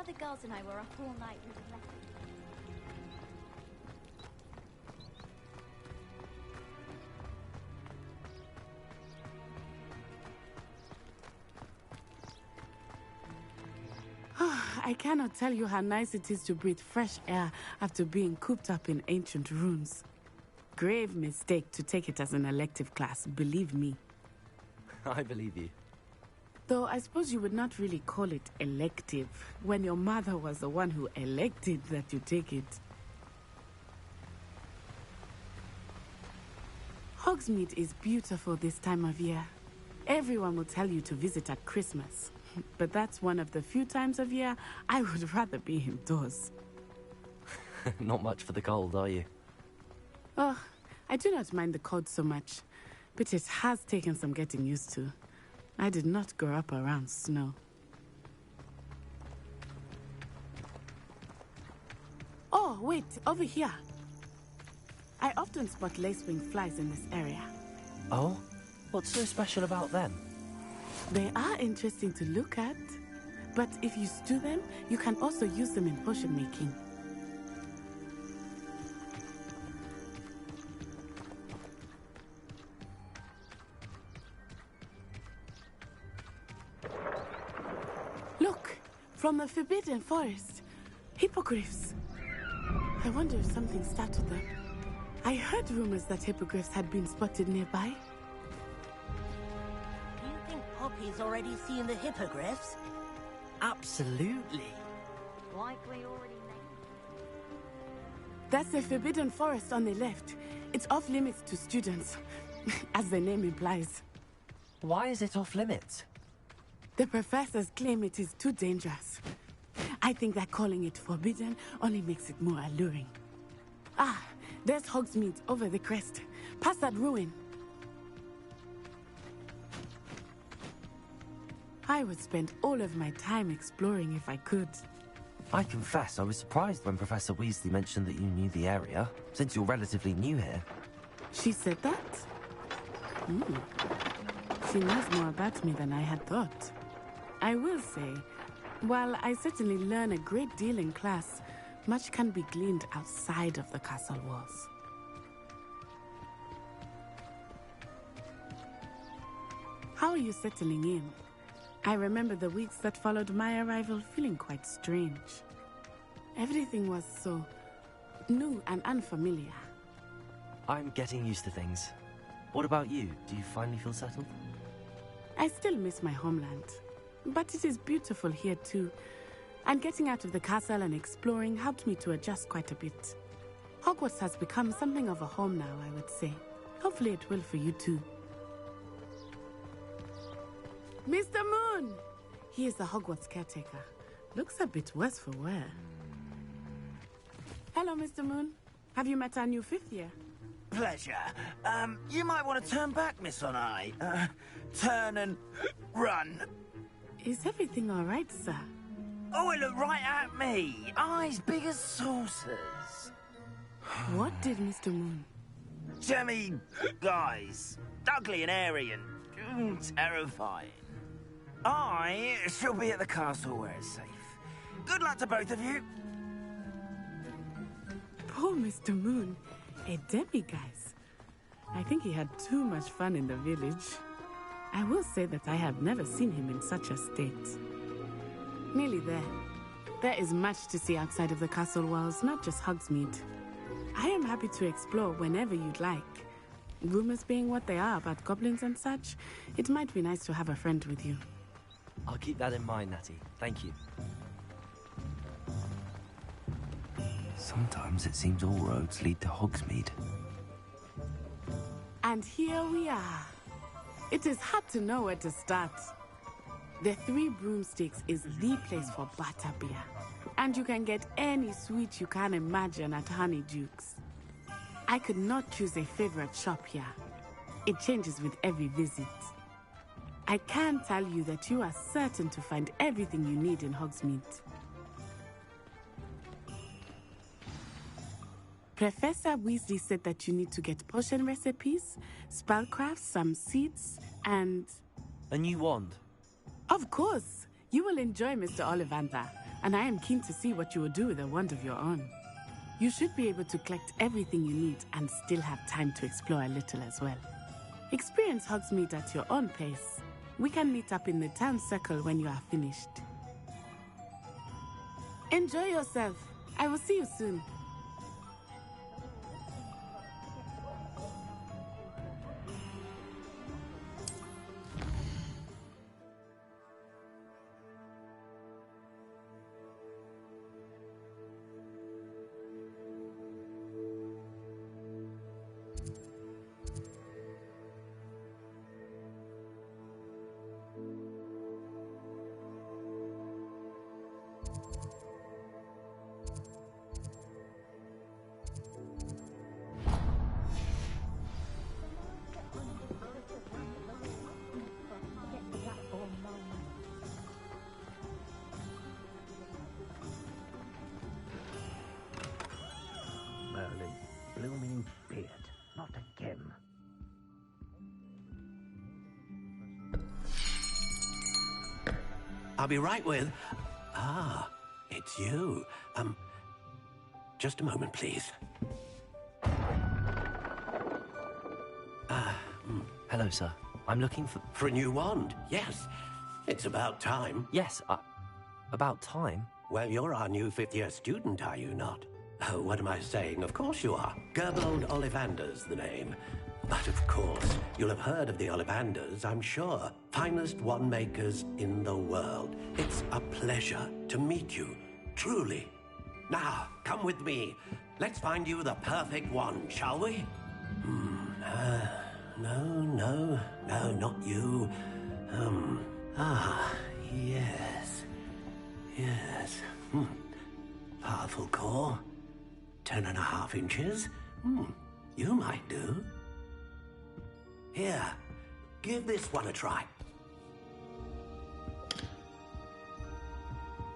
the girls and I were up all night with the lessons. I cannot tell you how nice it is to breathe fresh air after being cooped up in ancient ruins. Grave mistake to take it as an elective class, believe me. I believe you. Though I suppose you would not really call it elective when your mother was the one who elected that you take it. Hogsmeade is beautiful this time of year. Everyone will tell you to visit at Christmas. But that's one of the few times of year I would rather be indoors. Not much for the cold, are you? Oh, I do not mind the cold so much, but it has taken some getting used to. I did not grow up around snow. Oh, wait, over here. I often spot lacewing flies in this area. Oh? What's so special about them? They are interesting to look at, but if you stew them, you can also use them in potion making. Look, from the Forbidden Forest, hippogriffs. I wonder if something startled them. I heard rumors that hippogriffs had been spotted nearby. Poppy's already seen the hippogriffs? Absolutely. Likely already named. That's the Forbidden Forest on the left. It's off limits to students, as the name implies. Why is it off limits? The professors claim it is too dangerous. I think that calling it forbidden only makes it more alluring. Ah, there's Hogsmeade over the crest. Past that ruin. I would spend all of my time exploring if I could. I confess I was surprised when Professor Weasley mentioned that you knew the area, since you're relatively new here. She said that? She knows more about me than I had thought. I will say, while I certainly learn a great deal in class, much can be gleaned outside of the castle walls. How are you settling in? I remember the weeks that followed my arrival feeling quite strange. Everything was so new and unfamiliar. I'm getting used to things. What about you? Do you finally feel settled? I still miss my homeland, but it is beautiful here too. And getting out of the castle and exploring helped me to adjust quite a bit. Hogwarts has become something of a home now, I would say. Hopefully it will for you too. Mr. Moon! He is the Hogwarts caretaker. Looks a bit worse for wear. Hello, Mr. Moon. Have you met our new fifth year? Pleasure. You might want to turn back, Miss On-Eye. Turn and run. Is everything all right, sir? Oh, it looked right at me. Eyes big as saucers. What did Mr. Moon? Jemmy guys. Ugly and airy and terrifying. I shall be at the castle where it's safe. Good luck to both of you. Poor Mr. Moon. A demiguise. I think he had too much fun in the village. I will say that I have never seen him in such a state. Nearly there. There is much to see outside of the castle walls, not just Hogsmeade. I am happy to explore whenever you'd like. Rumors being what they are about goblins and such, it might be nice to have a friend with you. I'll keep that in mind, Natty. Thank you. Sometimes it seems all roads lead to Hogsmeade. And here we are. It is hard to know where to start. The Three Broomsticks is the place for butterbeer. And you can get any sweet you can imagine at Honeydukes. I could not choose a favorite shop here. It changes with every visit. I can tell you that you are certain to find everything you need in Hogsmeade. Professor Weasley said that you need to get potion recipes, spellcrafts, some seeds, and... A new wand? Of course! You will enjoy Mr. Ollivander. and I am keen to see what you will do with a wand of your own. You should be able to collect everything you need and still have time to explore a little as well. Experience Hogsmeade at your own pace. We can meet up in the town circle when you are finished. Enjoy yourself. I will see you soon. Blooming beard. Not again. I'll be right with... Ah, it's you. Just a moment, please. Hello, sir. I'm looking for... For a new wand, yes. It's about time. Yes, about time? Well, you're our new fifth-year student, are you not? Oh, what am I saying? Of course you are. Gerbold Ollivander's the name. But of course, you'll have heard of the Ollivanders, I'm sure. Finest wand makers in the world. It's a pleasure to meet you, truly. Now, come with me. Let's find you the perfect wand, shall we? No, not you. Yes. Powerful core. 10.5 inches. You might do. Here, give this one a try.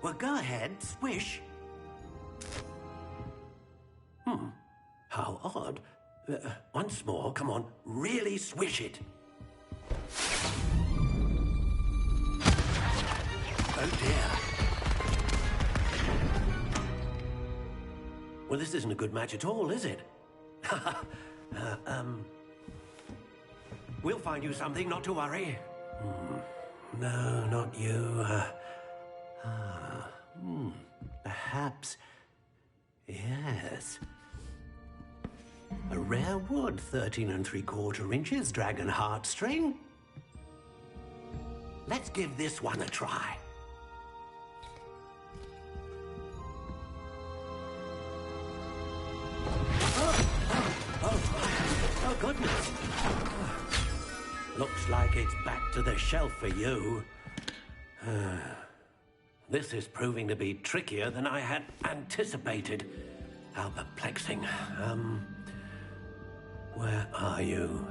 Well, go ahead, swish. How odd. Once more, come on, really swish it. Oh dear. Well, this isn't a good match at all, is it? We'll find you something, not to worry. No, not you. Perhaps... Yes. A rare wood, 13 3/4 inches, dragon heartstring. Let's give this one a try. Oh, goodness. Looks like it's back to the shelf for you. This is proving to be trickier than I had anticipated. How perplexing. Where are you?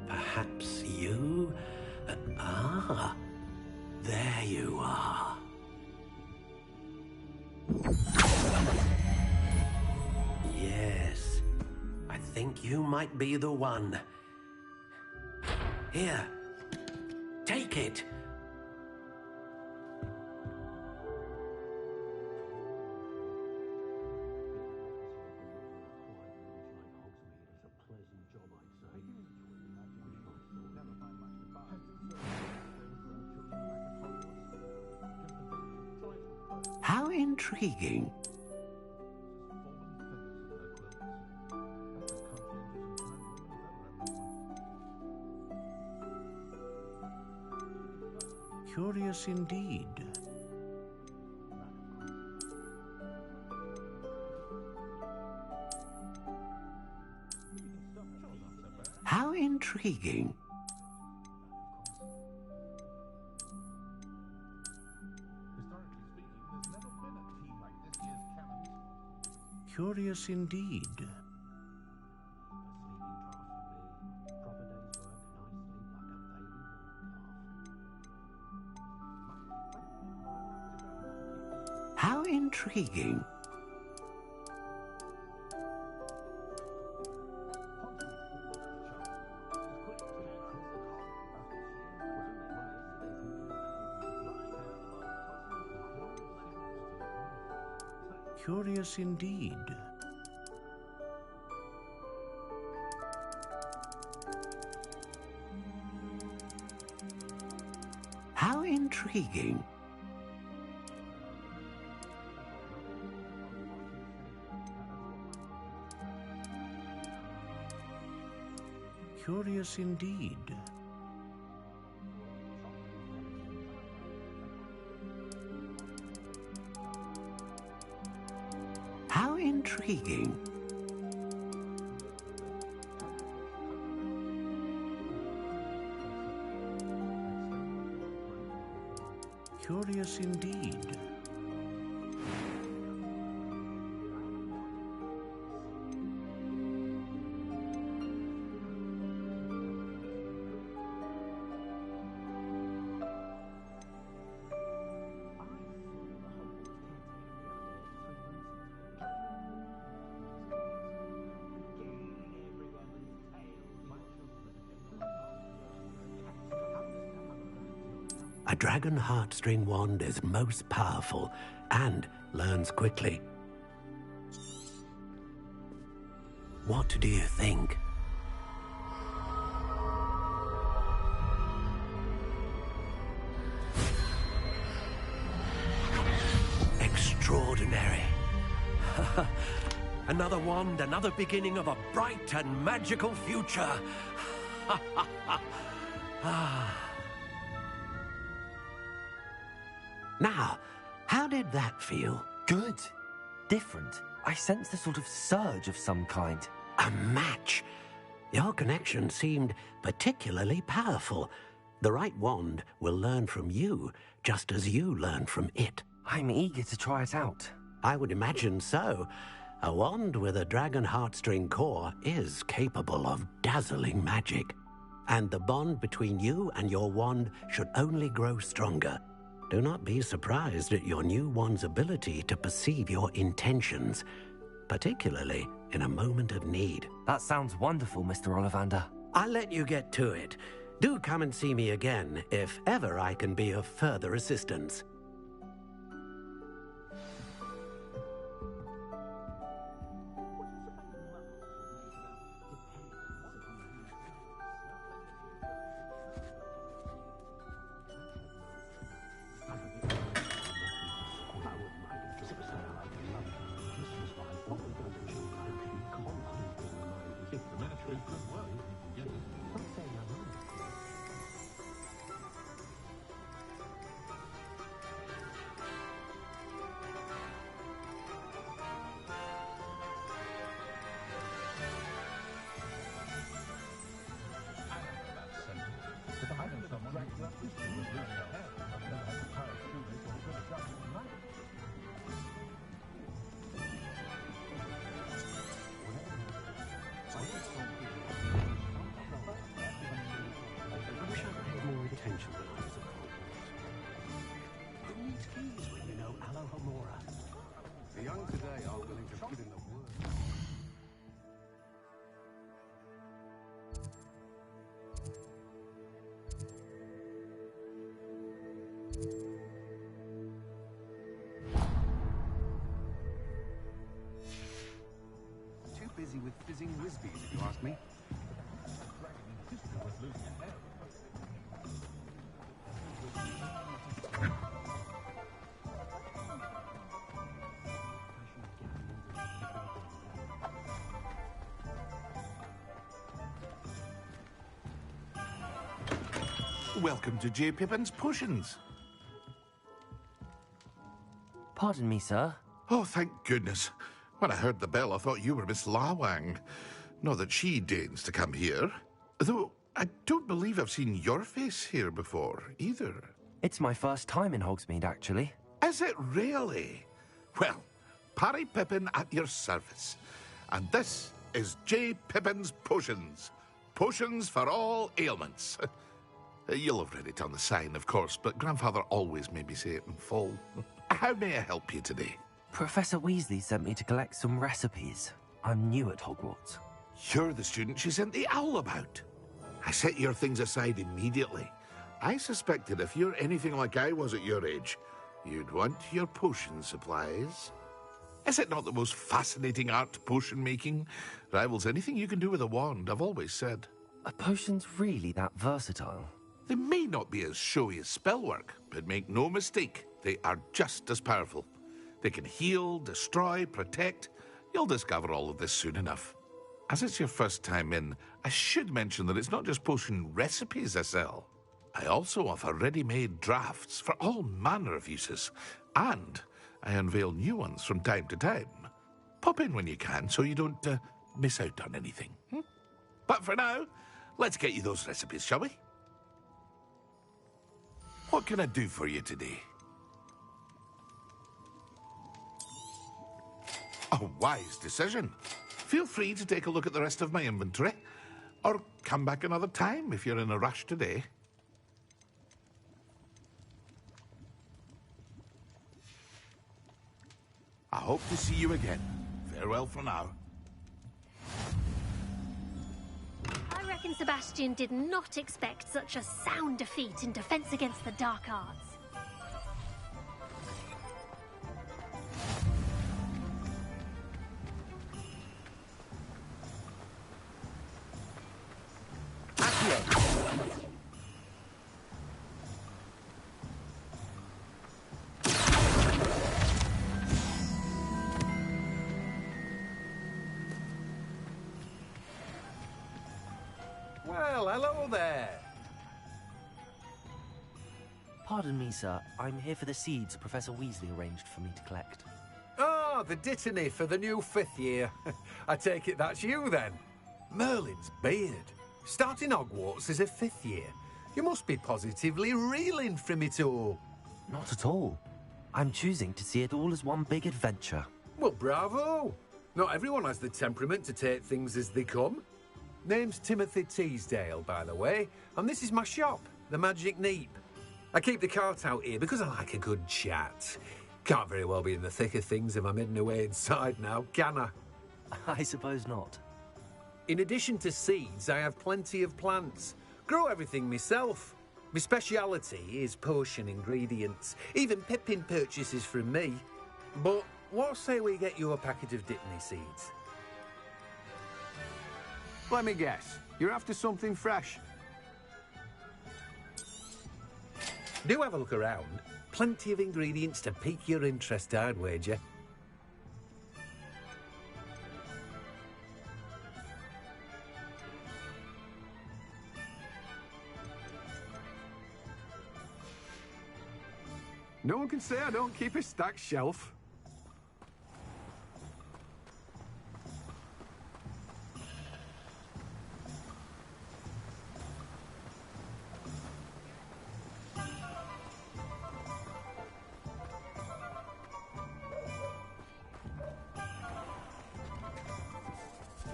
Perhaps you? There you are. Yes, I think you might be the one. Here, take it. How intriguing. Curious indeed. How intriguing. Curious indeed. How intriguing. Curious indeed. How intriguing. Curious indeed. How intriguing. Curious indeed. A dragon heartstring wand is most powerful and learns quickly. What do you think? Extraordinary. Another wand, another beginning of a bright and magical future. Now, how did that feel? Good. Different. I sensed a sort of surge of some kind. A match. Your connection seemed particularly powerful. The right wand will learn from you, just as you learn from it. I'm eager to try it out. I would imagine so. A wand with a dragon heartstring core is capable of dazzling magic. And the bond between you and your wand should only grow stronger. Do not be surprised at your new wand's ability to perceive your intentions, particularly in a moment of need. That sounds wonderful, Mr. Ollivander. I'll let you get to it. Do come and see me again if ever I can be of further assistance. Busy with fizzing whizbees, if you ask me. Welcome to J. Pippin's Potions. Pardon me, sir. Oh, thank goodness. When I heard the bell, I thought you were Miss Lawang. Not that she deigns to come here. Though, I don't believe I've seen your face here before, either. It's my first time in Hogsmeade, actually. Is it really? Well, Parry Pippin at your service. And this is J. Pippin's Potions. Potions for all ailments. You'll have read it on the sign, of course, but Grandfather always made me say it in full. How may I help you today? Professor Weasley sent me to collect some recipes. I'm new at Hogwarts. You're the student she sent the owl about. I set your things aside immediately. I suspected if you're anything like I was at your age, you'd want your potion supplies. Is it not the most fascinating art, potion making? Rivals anything you can do with a wand, I've always said. Are potions really that versatile? They may not be as showy as spellwork, but make no mistake, they are just as powerful. They can heal, destroy, protect. You'll discover all of this soon enough. As it's your first time in, I should mention that it's not just potion recipes I sell. I also offer ready-made drafts for all manner of uses, and I unveil new ones from time to time. Pop in when you can so you don't miss out on anything. But for now, let's get you those recipes, shall we? What can I do for you today? A wise decision. Feel free to take a look at the rest of my inventory, or come back another time if you're in a rush today. I hope to see you again. Farewell for now. I reckon Sebastian did not expect such a sound defeat in defense against the dark arts. Well, hello there. Pardon me, sir. I'm here for the seeds Professor Weasley arranged for me to collect. Oh, the dittany for the new 5th year. I take it that's you, then. Merlin's beard. Starting Hogwarts as a 5th year. You must be positively reeling from it all. Not at all. I'm choosing to see it all as one big adventure. Well, bravo. Not everyone has the temperament to take things as they come. Name's Timothy Teasdale, by the way, and this is my shop, the Magic Neep. I keep the cart out here because I like a good chat. Can't very well be in the thick of things if I'm hidden away inside now, can I? I suppose not. In addition to seeds, I have plenty of plants. Grow everything myself. My speciality is potion ingredients. Even Pippin purchases from me. But what say we get you a packet of Dittany seeds? Let me guess. You're after something fresh. Do have a look around. Plenty of ingredients to pique your interest, I'd wager. No one can say I don't keep a stacked shelf.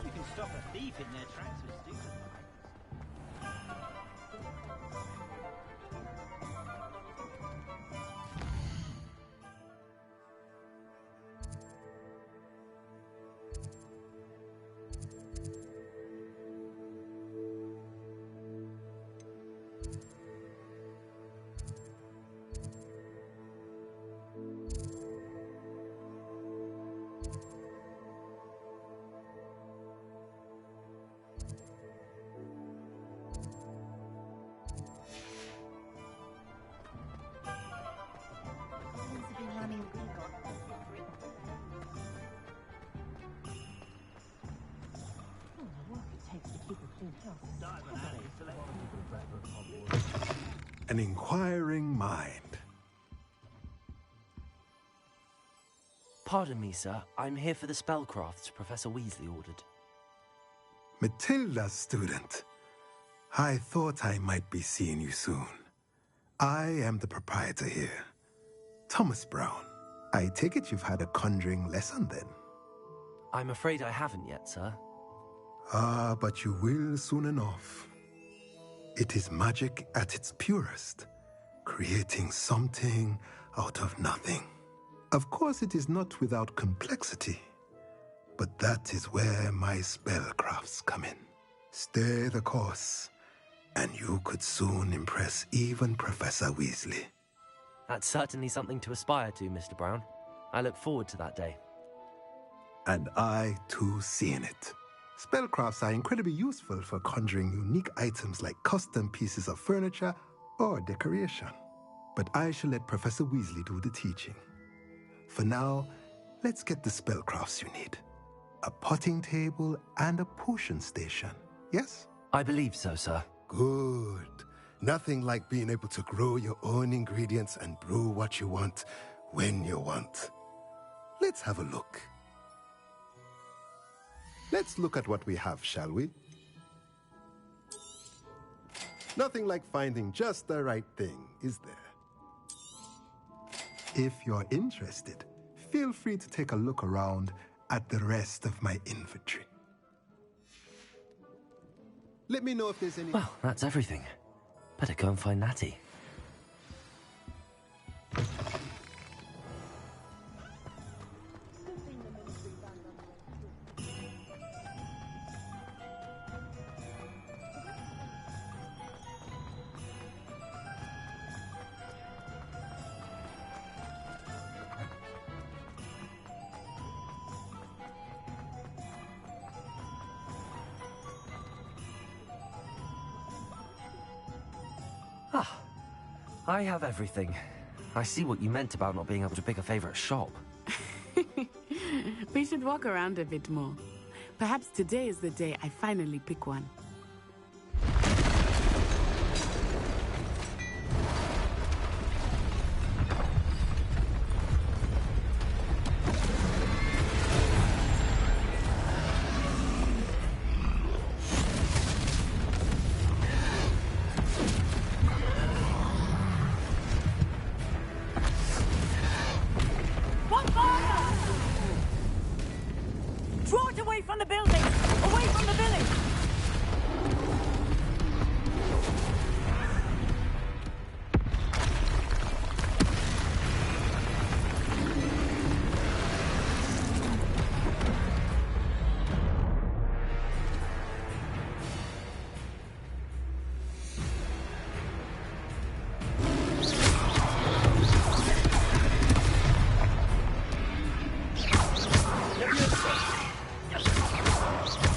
You can stop a thief in their tracks with stupid An inquiring mind. Pardon me, sir. I'm here for the spellcrafts Professor Weasley ordered. Matilda's student. I thought I might be seeing you soon. I am the proprietor here, Thomas Brown. I take it you've had a conjuring lesson then? I'm afraid I haven't yet, sir. Ah, but you will soon enough. It is magic at its purest, creating something out of nothing. Of course, it is not without complexity, but that is where my spellcrafts come in. Stay the course, and you could soon impress even Professor Weasley. That's certainly something to aspire to, Mr. Brown. I look forward to that day. And I, too, see in it. Spellcrafts are incredibly useful for conjuring unique items like custom pieces of furniture or decoration. But I shall let Professor Weasley do the teaching. For now, let's get the spellcrafts you need. A potting table and a potion station, yes? I believe so, sir. Good. Nothing like being able to grow your own ingredients and brew what you want when you want. Let's have a look. Let's look at what we have, shall we? Nothing like finding just the right thing, is there? If you're interested, feel free to take a look around at the rest of my inventory. Let me know if there's any... Well, that's everything. Better go and find Natty. Ah, I have everything. I see what you meant about not being able to pick a favorite shop. We should walk around a bit more. Perhaps today is the day I finally pick one. Draw it away from the building! Away from the village!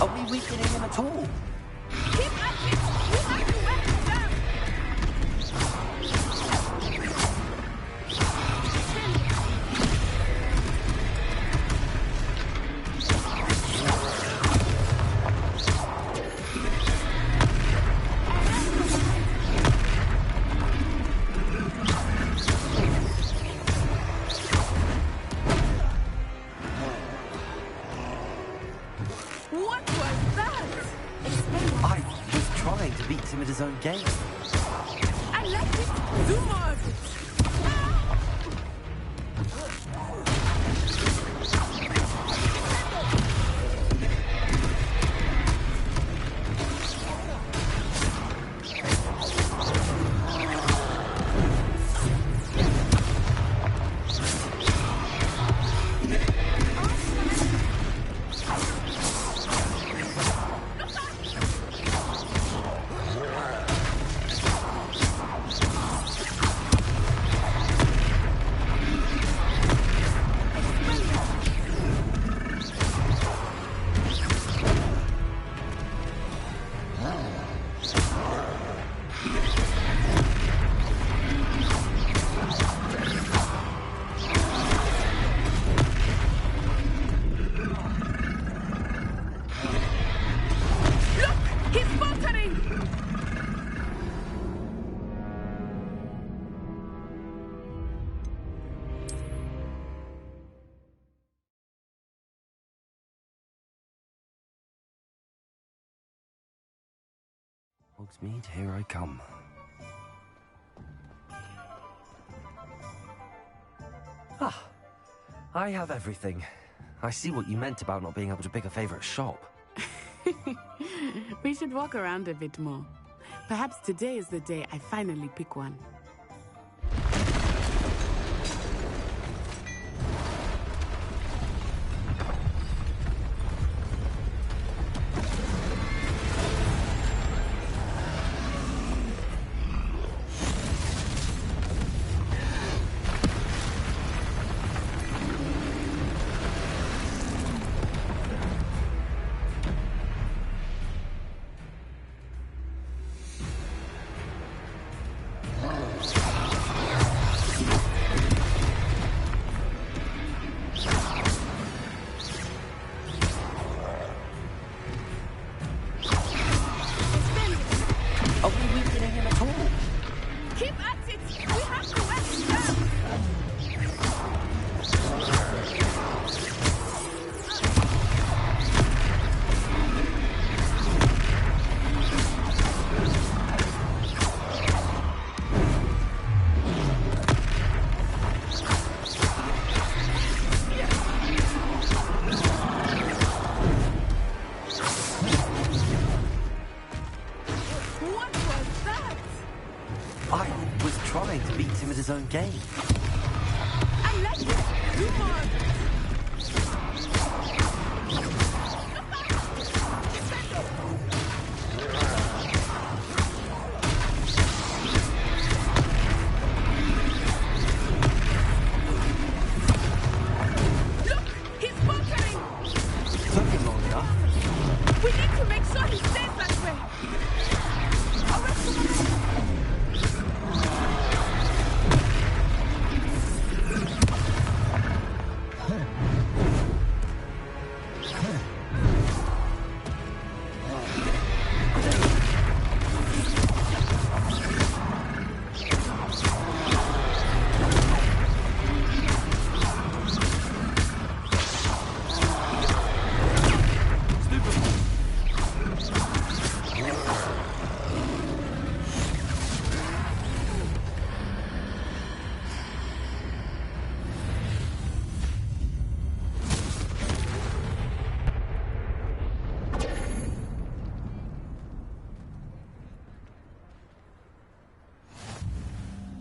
Are we weakening him at all? Keep at it! You have to wear him down! What was that? I was trying to beat him at his own game. I like it! Do more of it! Hogsmeade, here I come. Ah, I have everything. I see what you meant about not being able to pick a favorite shop. We should walk around a bit more. Perhaps today is the day I finally pick one. trying to beat him at his own game. I like it! Do more!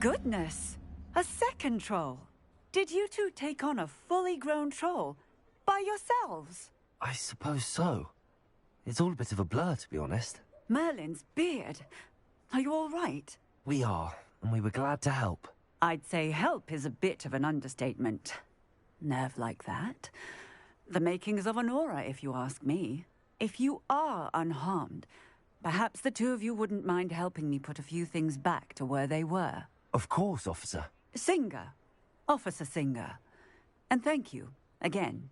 Goodness! A second troll! Did you two take on a fully grown troll? By yourselves? I suppose so. It's all a bit of a blur, to be honest. Merlin's beard. Are you all right? We are, and we were glad to help. I'd say help is a bit of an understatement. Nerve like that. The makings of an aura, if you ask me. If you are unharmed, perhaps the two of you wouldn't mind helping me put a few things back to where they were. Of course, officer. Singer. Officer Singer. And thank you, again.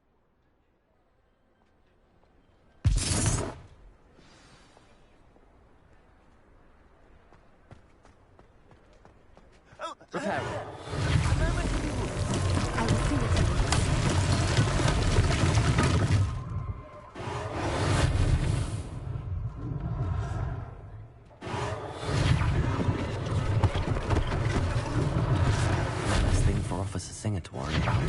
Repair. I will see what you Last thing for Officer Singer to worry about.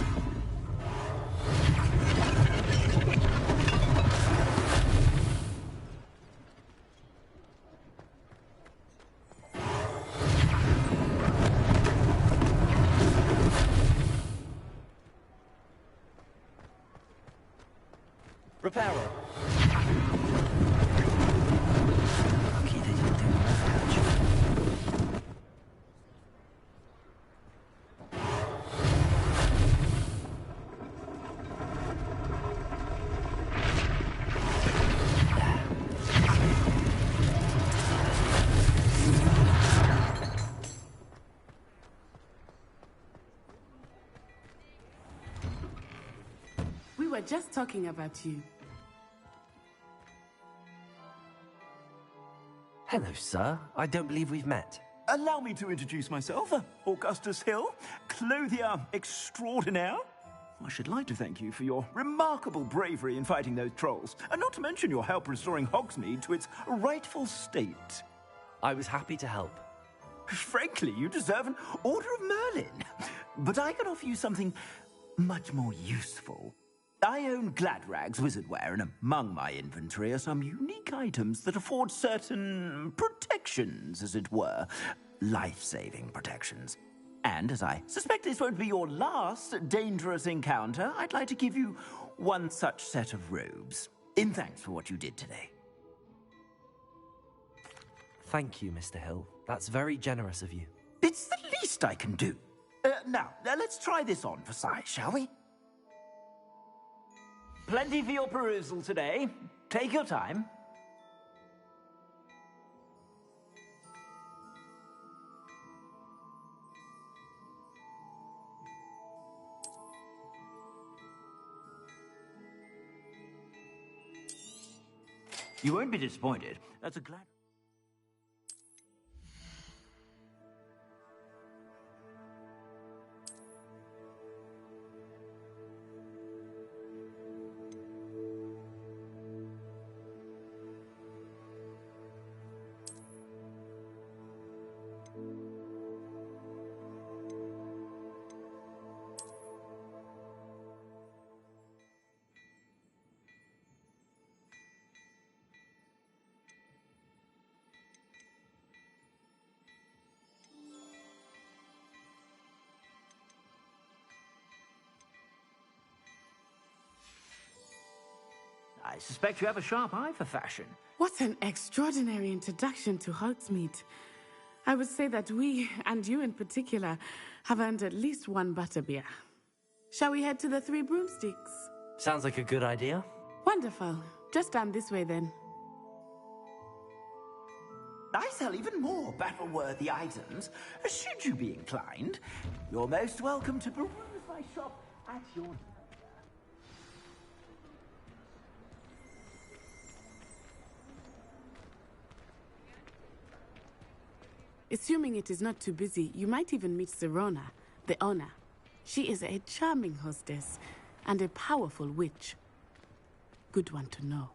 Repairer. Lucky they didn't do that. We were just talking about you. Hello, sir. I don't believe we've met. Allow me to introduce myself, Augustus Hill, clothier extraordinaire. I should like to thank you for your remarkable bravery in fighting those trolls, and not to mention your help restoring Hogsmeade to its rightful state. I was happy to help. Frankly, you deserve an Order of Merlin. But I can offer you something much more useful. I own Gladrag's wizardware, and among my inventory are some unique items that afford certain protections, as it were. Life-saving protections. And as I suspect this won't be your last dangerous encounter, I'd like to give you one such set of robes, in thanks for what you did today. Thank you, Mr. Hill. That's very generous of you. It's the least I can do. Now, let's try this on for size, shall we? Plenty for your perusal today. Take your time. You won't be disappointed. That's a glad... I suspect you have a sharp eye for fashion. What an extraordinary introduction to Hogsmeade. I would say that we, and you in particular, have earned at least one butterbeer. Shall we head to the Three Broomsticks? Sounds like a good idea. Wonderful. Just down this way then. I sell even more battle-worthy items, should you be inclined. You're most welcome to peruse my shop at your... Assuming it is not too busy, you might even meet Sirona, the owner. She is a charming hostess and a powerful witch. Good one to know.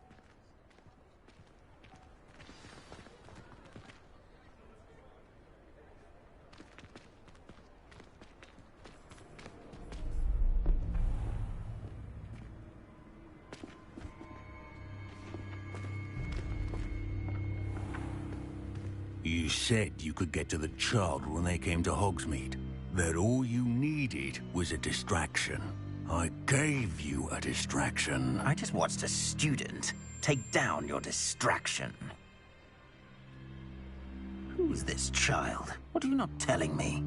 You said you could get to the child when they came to Hogsmeade. That all you needed was a distraction. I gave you a distraction. I just watched a student take down your distraction. Who's this child? What are you not telling me?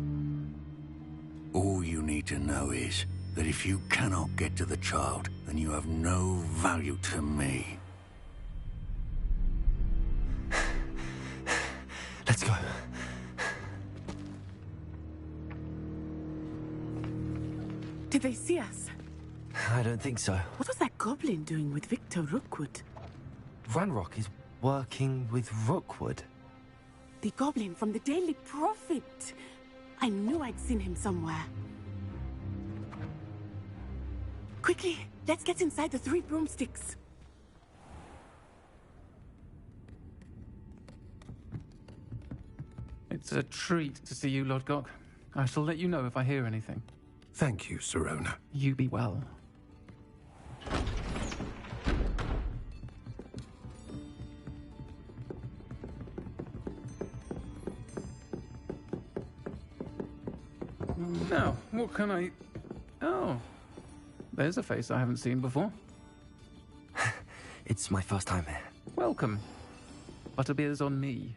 All you need to know is that if you cannot get to the child, then you have no value to me. Let's go. Did they see us? I don't think so. What was that goblin doing with Victor Rookwood? Ranrock is working with Rookwood. The goblin from the Daily Prophet. I knew I'd seen him somewhere. Quickly, let's get inside the Three Broomsticks. It's a treat to see you, Lodgok. I shall let you know if I hear anything. Thank you, Sirona. You be well. Now, what can I... Oh, there's a face I haven't seen before. It's my first time here. Welcome. Butterbeer's on me.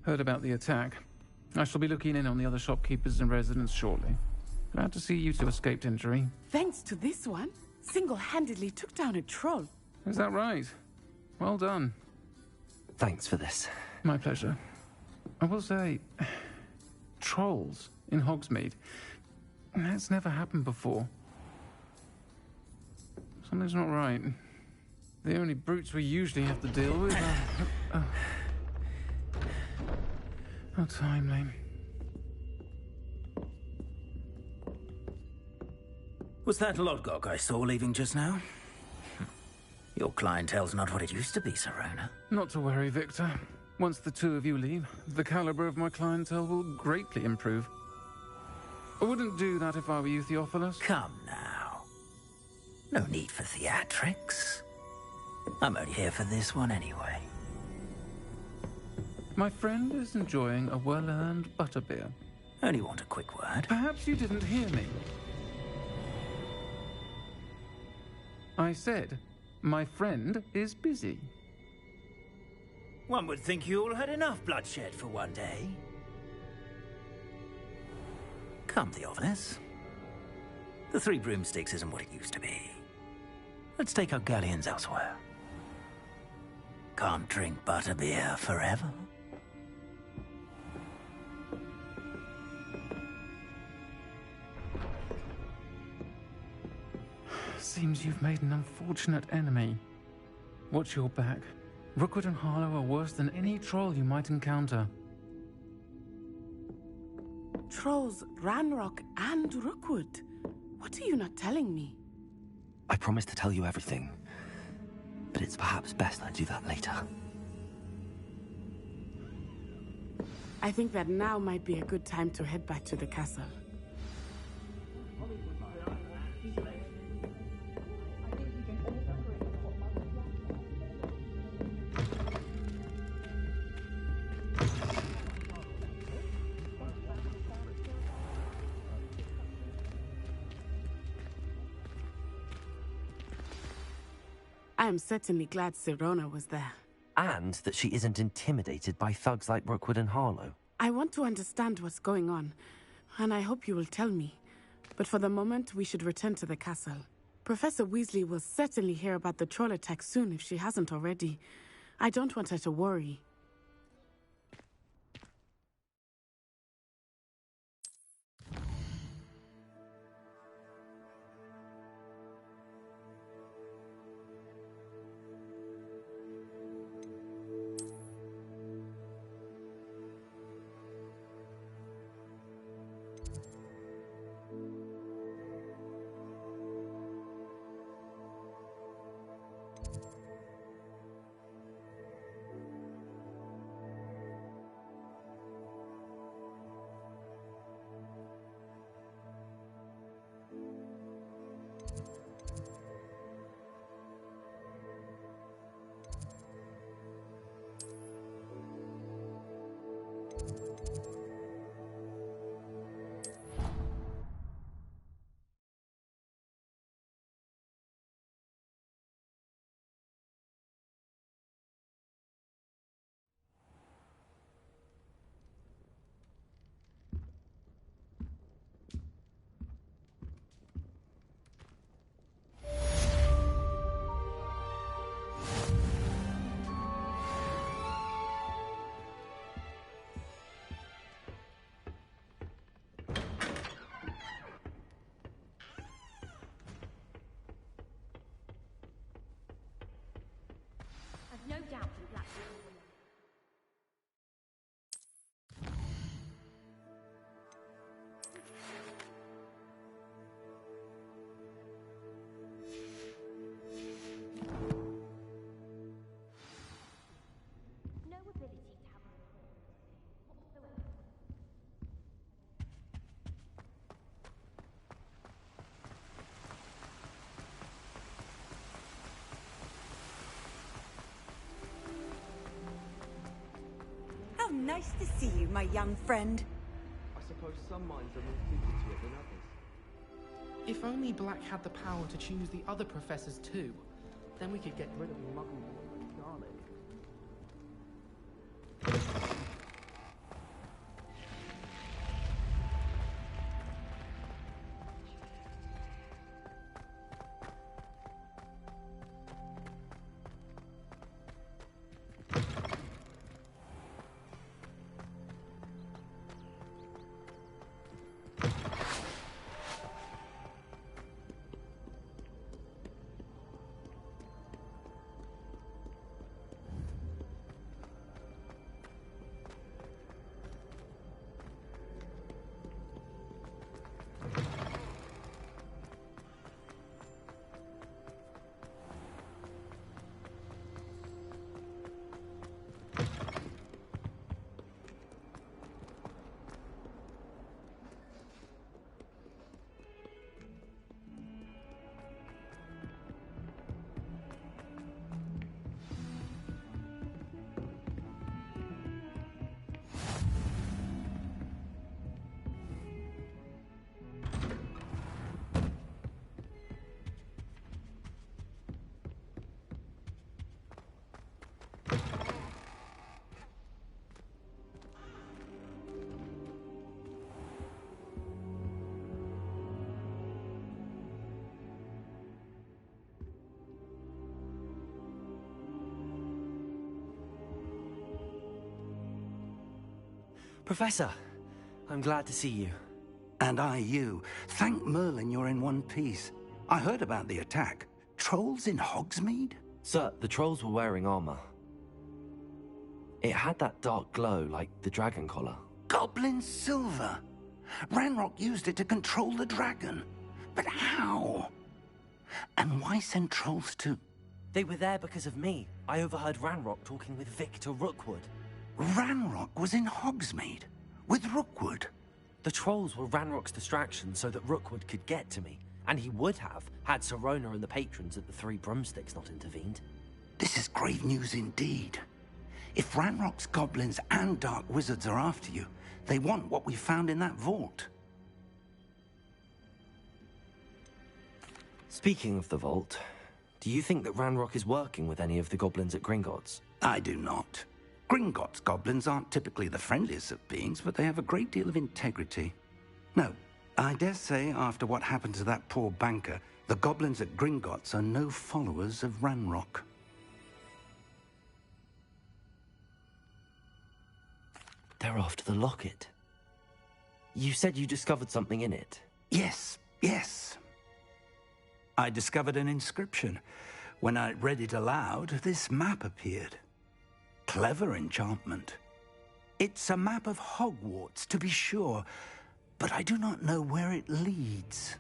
Heard about the attack. I shall be looking in on the other shopkeepers and residents shortly. Glad to see you two escaped injury. Thanks to this one, single-handedly took down a troll. Is that right? Well done. Thanks for this. My pleasure. I will say, trolls in Hogsmeade. That's never happened before. Something's not right. The only brutes we usually have to deal with are... How timely. Was that Lodgok I saw leaving just now? Your clientele's not what it used to be, Sirona. Not to worry, Victor. Once the two of you leave, the caliber of my clientele will greatly improve. I wouldn't do that if I were you, Theophilus. Come now. No need for theatrics. I'm only here for this one anyway. My friend is enjoying a well-earned butterbeer. Only want a quick word. Perhaps you didn't hear me. I said, my friend is busy. One would think you all had enough bloodshed for one day. Come, Theophilus. The Three Broomsticks isn't what it used to be. Let's take our galleons elsewhere. Can't drink butterbeer forever. Seems you've made an unfortunate enemy. Watch your back. Rookwood and Harlow are worse than any troll you might encounter. Trolls, Ranrock, and Rookwood. What are you not telling me? I promised to tell you everything, but it's perhaps best I do that later. I think that now might be a good time to head back to the castle. I am certainly glad Sirona was there. And that she isn't intimidated by thugs like Rookwood and Harlow. I want to understand what's going on, and I hope you will tell me. But for the moment, we should return to the castle. Professor Weasley will certainly hear about the troll attack soon if she hasn't already. I don't want her to worry. I've no doubt in Blackwood. No ability to have a whatsoever. How nice to see you, my young friend. I suppose some minds are more suited to it than others. If only Black had the power to choose the other professors too, then we could get rid of Muggleborn and Garlic. Professor, I'm glad to see you. And I you. Thank Merlin you're in one piece. I heard about the attack. Trolls in Hogsmeade? Sir, the trolls were wearing armor. It had that dark glow like the dragon collar. Goblin silver! Ranrock used it to control the dragon. But how? And why send trolls to... They were there because of me. I overheard Ranrock talking with Victor Rookwood. Ranrock was in Hogsmeade? With Rookwood? The trolls were Ranrock's distraction so that Rookwood could get to me. And he would have, had Sirona and the patrons at the Three Broomsticks not intervened. This is grave news indeed. If Ranrock's goblins and dark wizards are after you, they want what we found in that vault. Speaking of the vault, Do you think that Ranrock is working with any of the goblins at Gringotts? I do not. Gringotts goblins aren't typically the friendliest of beings, but they have a great deal of integrity. No, I dare say after what happened to that poor banker, the goblins at Gringotts are no followers of Ranrock. They're after the locket. You said you discovered something in it. Yes. I discovered an inscription. When I read it aloud, this map appeared. Clever enchantment. It's a map of Hogwarts, to be sure, but I do not know where it leads.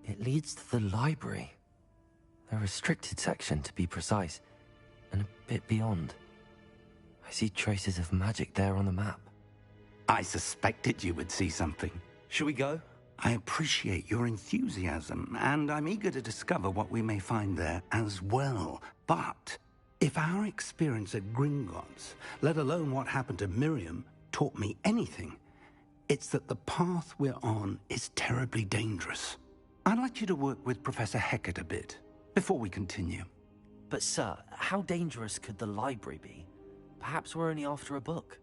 It leads to the library. A restricted section, to be precise, and a bit beyond. I see traces of magic there on the map. I suspected you would see something. Shall we go? I appreciate your enthusiasm, and I'm eager to discover what we may find there as well. But if our experience at Gringotts, let alone what happened to Miriam, taught me anything, it's that the path we're on is terribly dangerous. I'd like you to work with Professor Hecat a bit before we continue. But sir, how dangerous could the library be? Perhaps we're only after a book.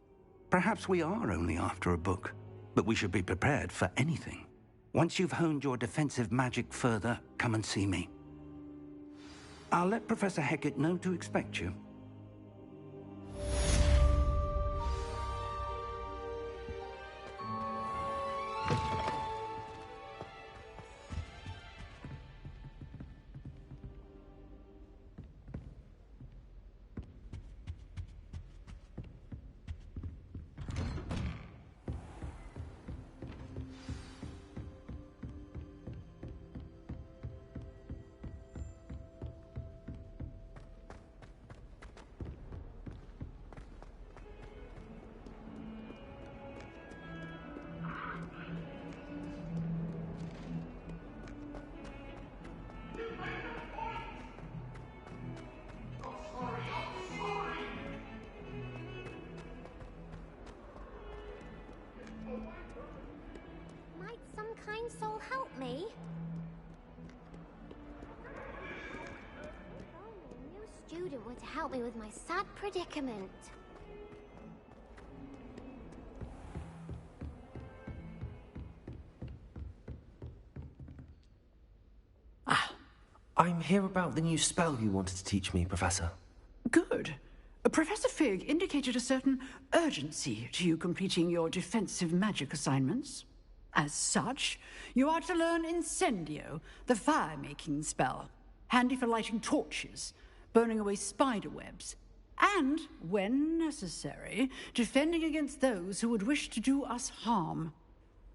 Perhaps we are only after a book, but we should be prepared for anything. Once you've honed your defensive magic further, come and see me. I'll let Professor Hecat know to expect you. Might some kind soul help me? If only a new student were to help me with my sad predicament. I'm here about the new spell you wanted to teach me, Professor. Good. Professor Fig indicated a certain urgency to you completing your defensive magic assignments. As such, you are to learn Incendio, the fire-making spell, handy for lighting torches, burning away spider webs, and, when necessary, defending against those who would wish to do us harm.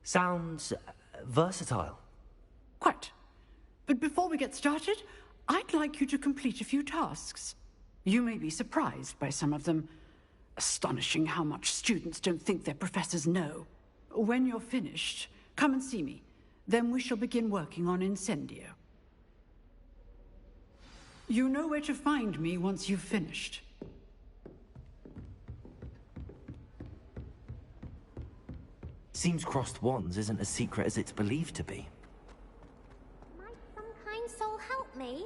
Sounds versatile. Quite. But before we get started, I'd like you to complete a few tasks. You may be surprised by some of them. Astonishing how much students don't think their professors know. When you're finished, come and see me. Then we shall begin working on Incendio. You know where to find me once you've finished. Seems crossed wands isn't as secret as it's believed to be. Might some kind soul help me?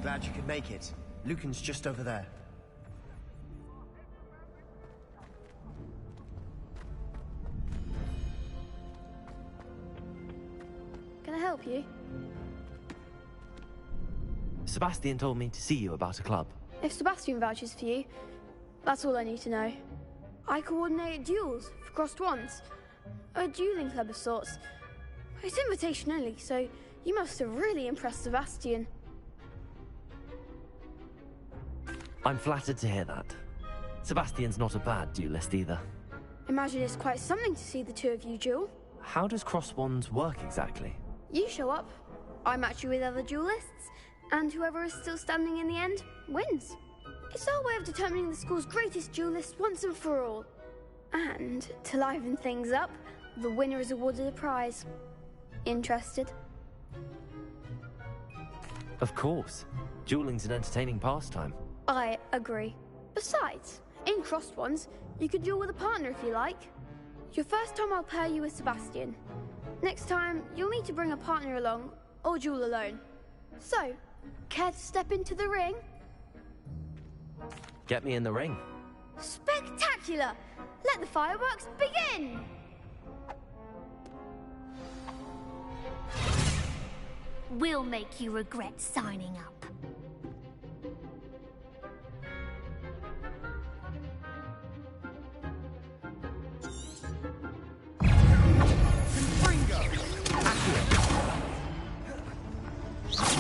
Glad you could make it. Lucan's just over there. Can I help you? Sebastian told me to see you about a club. If Sebastian vouches for you, that's all I need to know. I coordinate duels for crossed wands. A dueling club of sorts. It's invitation only, so you must have really impressed Sebastian. I'm flattered to hear that. Sebastian's not a bad duelist either. Imagine it's quite something to see the two of you duel. How does cross wands work exactly? You show up, I match you with other duelists, and whoever is still standing in the end wins. It's our way of determining the school's greatest duelist once and for all. And to liven things up, the winner is awarded a prize. Interested? Of course. Dueling's an entertaining pastime. I agree. Besides, in crossed ones, you can duel with a partner if you like. Your first time I'll pair you with Sebastian. Next time, you'll need to bring a partner along, or duel alone. So, care to step into the ring? Get me in the ring. Spectacular! Let the fireworks begin! We'll make you regret signing up.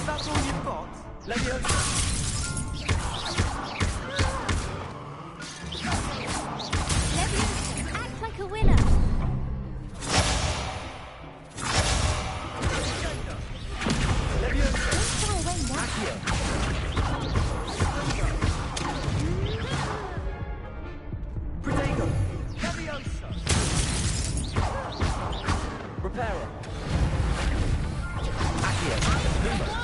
That's all you've got? Leviosa! Leviosa, act like a winner! Leviosa! Don't shy away now. Accio! Protego! Leviosa! Reparo! Accio! Lumos!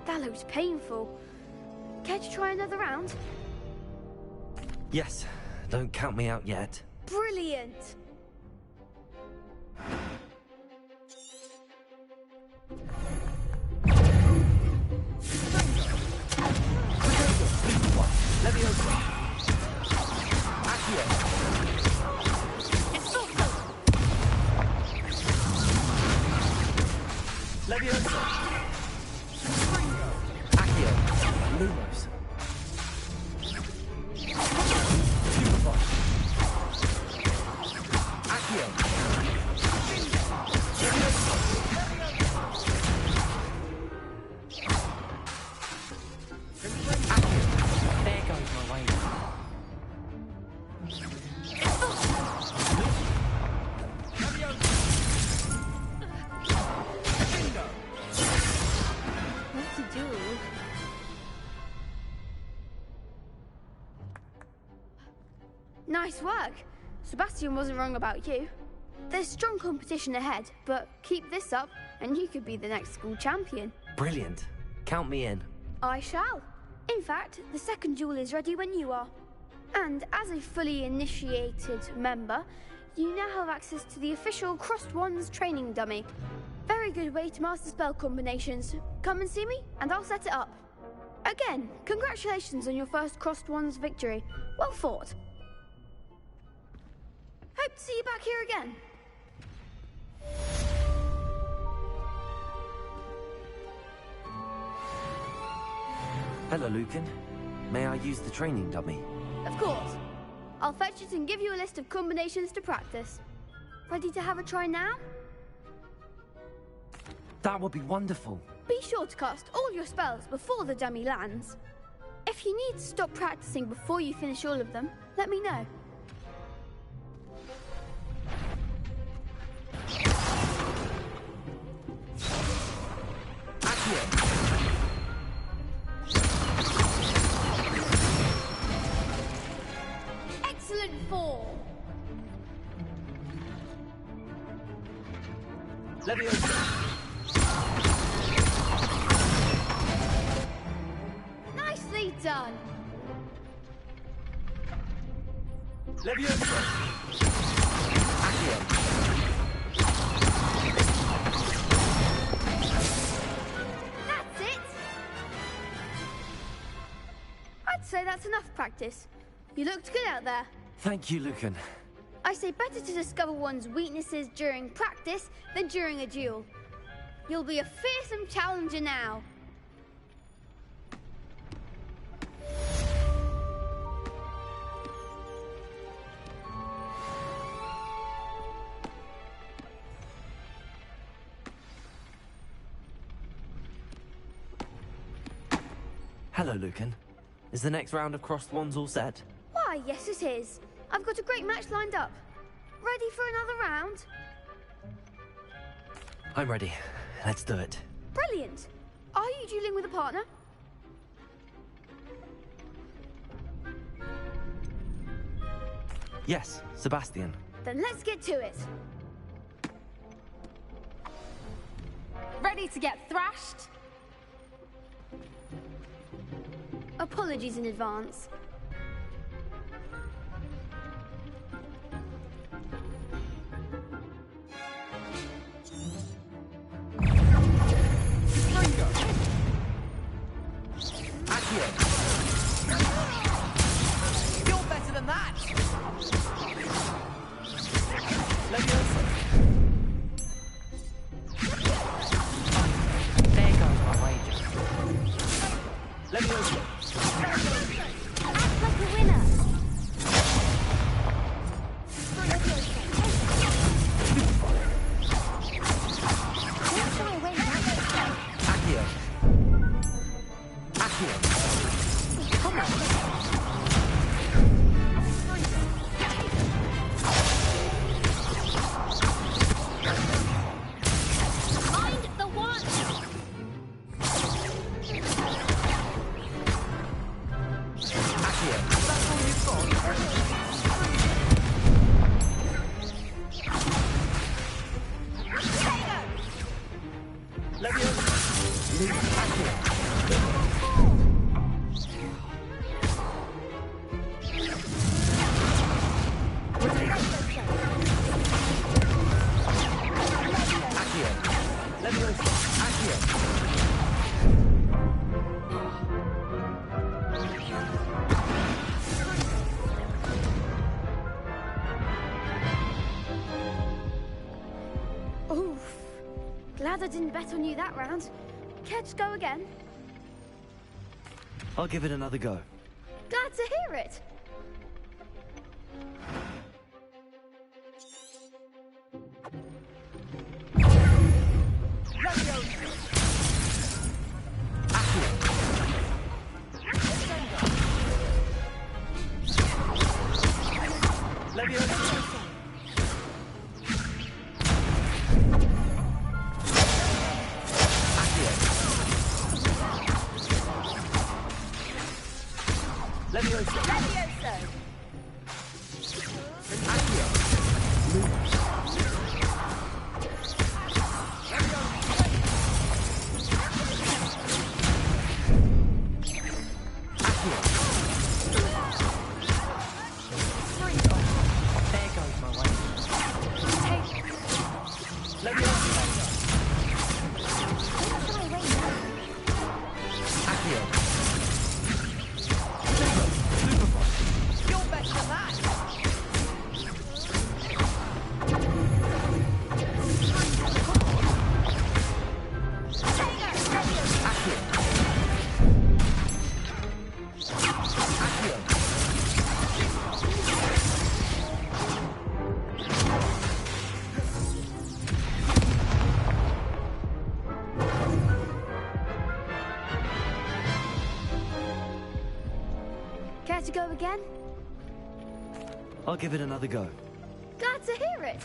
That looks painful. Care to try another round? Yes, don't count me out yet. Brilliant! Leviosa! Accio! Leviosa! Accio! Lumos! Superbot! Accio! Leviosa! Accio! There goes my way. What to do? Nice work. Sebastian wasn't wrong about you. There's strong competition ahead, but keep this up and you could be the next school champion. Brilliant. Count me in. I shall. In fact, the second duel is ready when you are. And as a fully initiated member, you now have access to the official Crossed Wands training dummy. Very good way to master spell combinations. Come and see me, and I'll set it up. Again, congratulations on your first Crossed Wands victory. Well fought. Hope to see you back here again. Hello, Lucan. May I use the training dummy? Of course. I'll fetch it and give you a list of combinations to practice. Ready to have a try now? That would be wonderful. Be sure to cast all your spells before the dummy lands. If you need to stop practicing before you finish all of them, let me know. Excellent form. Leviosa! Nicely done. Leviosa! Accio! That's it. I'd say that's enough practice. You looked good out there. Thank you, Lucan. I say better to discover one's weaknesses during practice than during a duel. You'll be a fearsome challenger now. Hello, Lucan. Is the next round of crossed wands all set? Why, yes it is. I've got a great match lined up. Ready for another round? I'm ready. Let's do it. Brilliant. Are you dueling with a partner? Yes, Sebastian. Then let's get to it. Ready to get thrashed? Apologies in advance. You're better than that! There goes my wager. Leviosa! Act like a winner! Accio. Accio. Come on. Mind the one! Accio. That's all you've got? Oof. Glad I didn't bet on you that round. Care to go again? I'll give it another go. Glad to hear it. Care to go again? I'll give it another go. Glad to hear it.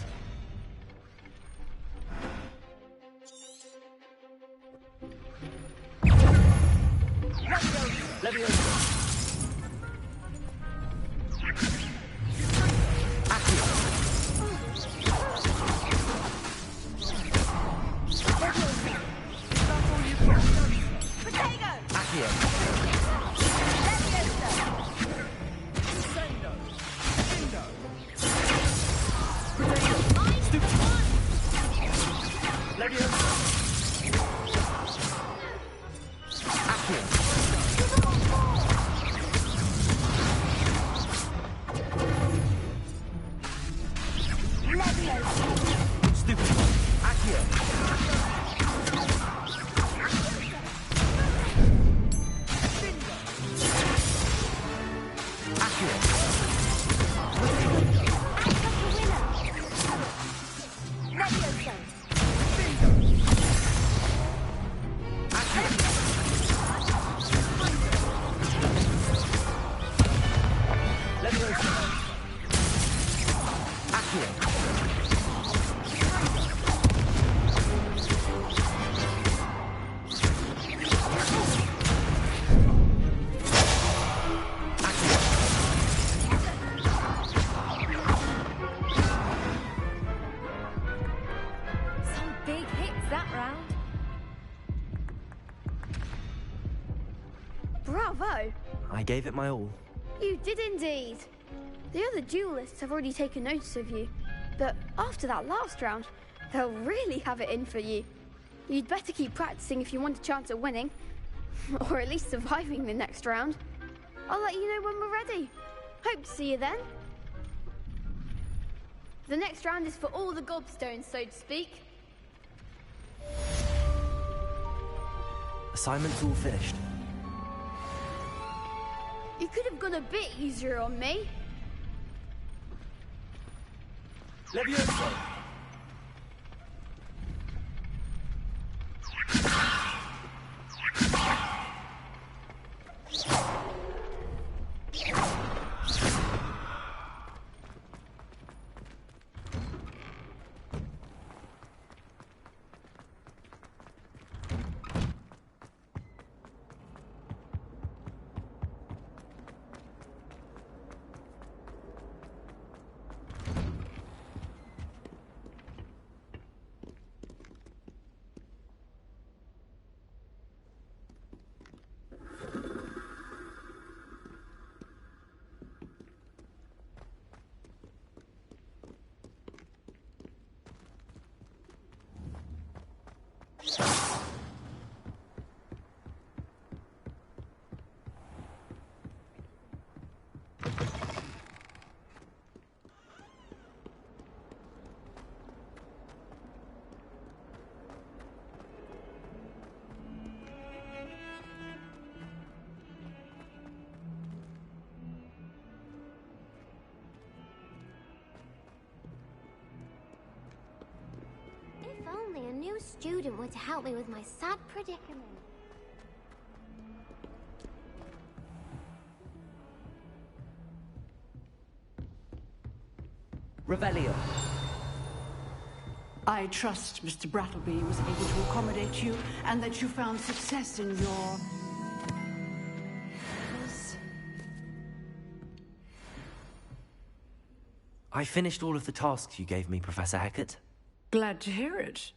I gave it my all. You did indeed. The other duelists have already taken notice of you, but after that last round, they'll really have it in for you. You'd better keep practicing if you want a chance at winning, or at least surviving the next round. I'll let you know when we're ready. Hope to see you then. The next round is for all the gobstones, so to speak. Assignment's all finished. You could have gone a bit easier on me. Levioso! If only a new student were to help me with my sad predicament. Revelio. I trust Mr. Brattleby was able to accommodate you and that you found success in your... I finished all of the tasks you gave me, Professor Hecat. Glad to hear it.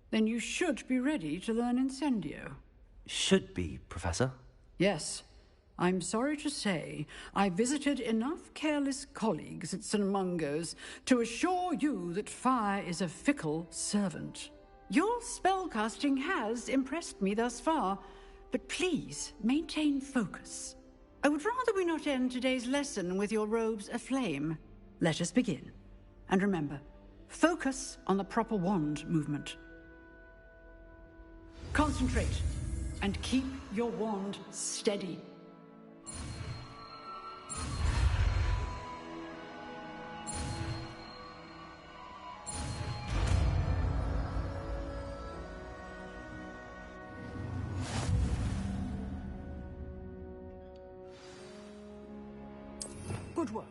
Then you should be ready to learn Incendio. Should be, Professor. Yes. I'm sorry to say, I visited enough careless colleagues at St. Mungo's to assure you that fire is a fickle servant. Your spellcasting has impressed me thus far, but please maintain focus. I would rather we not end today's lesson with your robes aflame. Let us begin. And remember, focus on the proper wand movement. Concentrate, and keep your wand steady. Good work.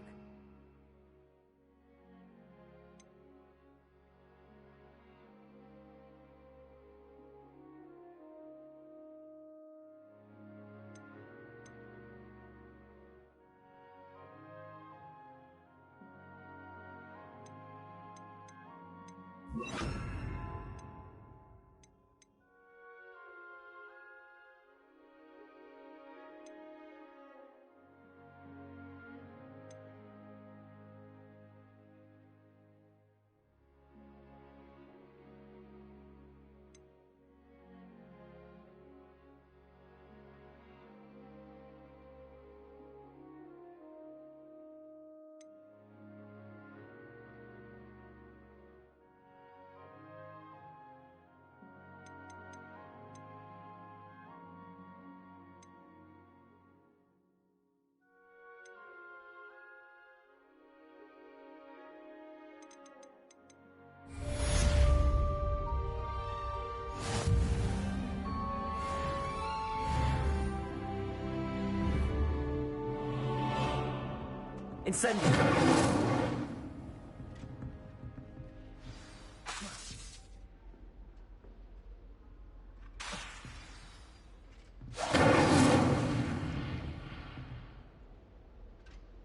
Incendio.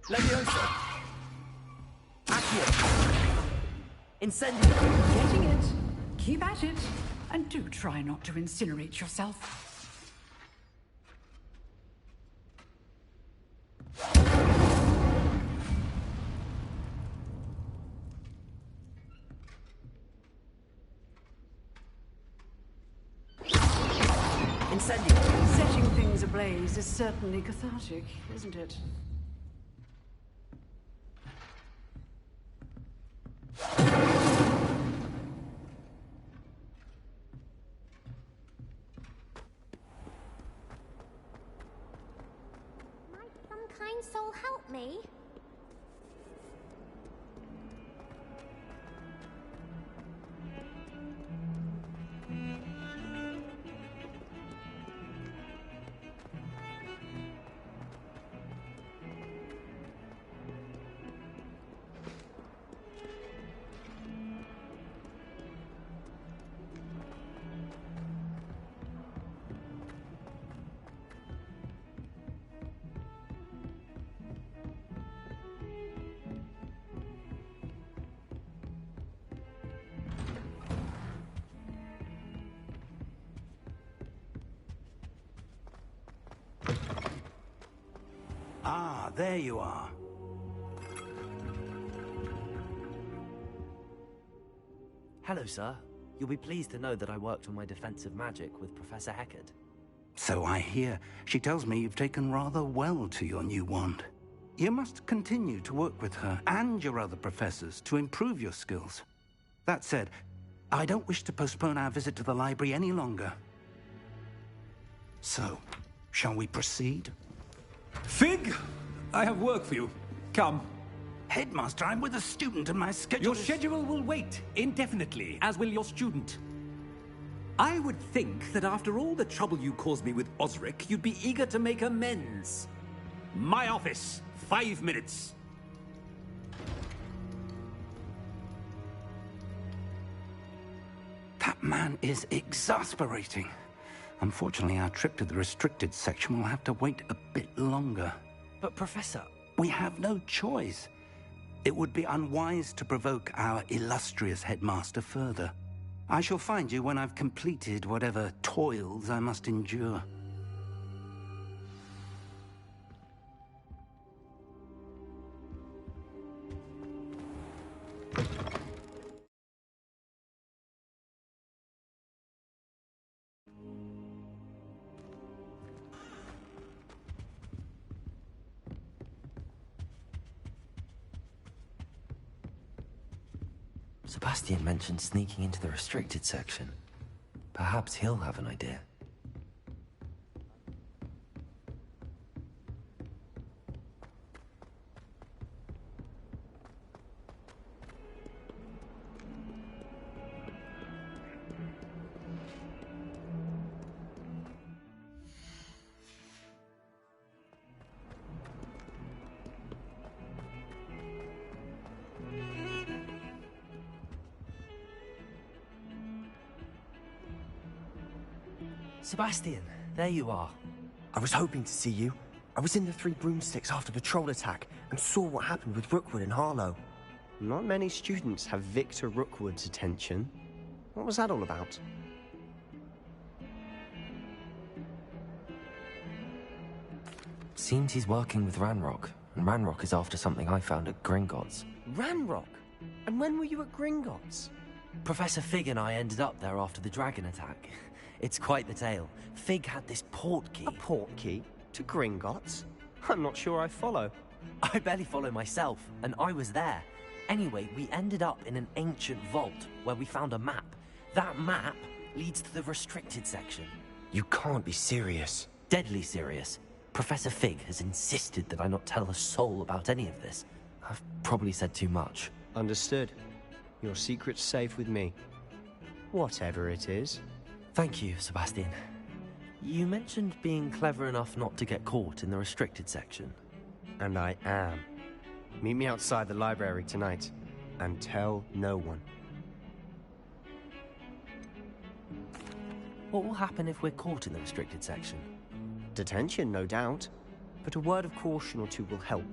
Levioso. Accio. Incendio. Getting it. Keep at it. And do try not to incinerate yourself. incendio. Setting things ablaze is certainly cathartic, isn't it? Might some kind soul help me? Ah, there you are. Hello, sir. You'll be pleased to know that I worked on my defensive magic with Professor Heckard. So I hear. She tells me you've taken rather well to your new wand. You must continue to work with her and your other professors to improve your skills. That said, I don't wish to postpone our visit to the library any longer. So, shall we proceed? Fig! I have work for you. Come. Headmaster, I'm with a student and my schedule Your schedule will wait indefinitely, as will your student. I would think that after all the trouble you caused me with Osric, you'd be eager to make amends. My office, 5 minutes. That man is exasperating. Unfortunately, our trip to the restricted section will have to wait a bit longer. But, Professor... We have no choice. It would be unwise to provoke our illustrious headmaster further. I shall find you when I've completed whatever toils I must endure. Sebastian mentioned sneaking into the restricted section. Perhaps he'll have an idea. Sebastian, there you are. I was hoping to see you. I was in the Three Broomsticks after the troll attack and saw what happened with Rookwood and Harlow. Not many students have Victor Rookwood's attention. What was that all about? Seems he's working with Ranrock, and Ranrock is after something I found at Gringotts. Ranrock? And when were you at Gringotts? Professor Fig and I ended up there after the dragon attack. It's quite the tale. Fig had this port key. A port key? To Gringotts? I'm not sure I follow. I barely follow myself, and I was there. Anyway, we ended up in an ancient vault where we found a map. That map leads to the restricted section. You can't be serious. Deadly serious. Professor Fig has insisted that I not tell a soul about any of this. I've probably said too much. Understood. Your secret's safe with me. Whatever it is. Thank you, Sebastian. You mentioned being clever enough not to get caught in the restricted section. And I am. Meet me outside the library tonight, and tell no one. What will happen if we're caught in the restricted section? Detention, no doubt. But a word of caution or two will help.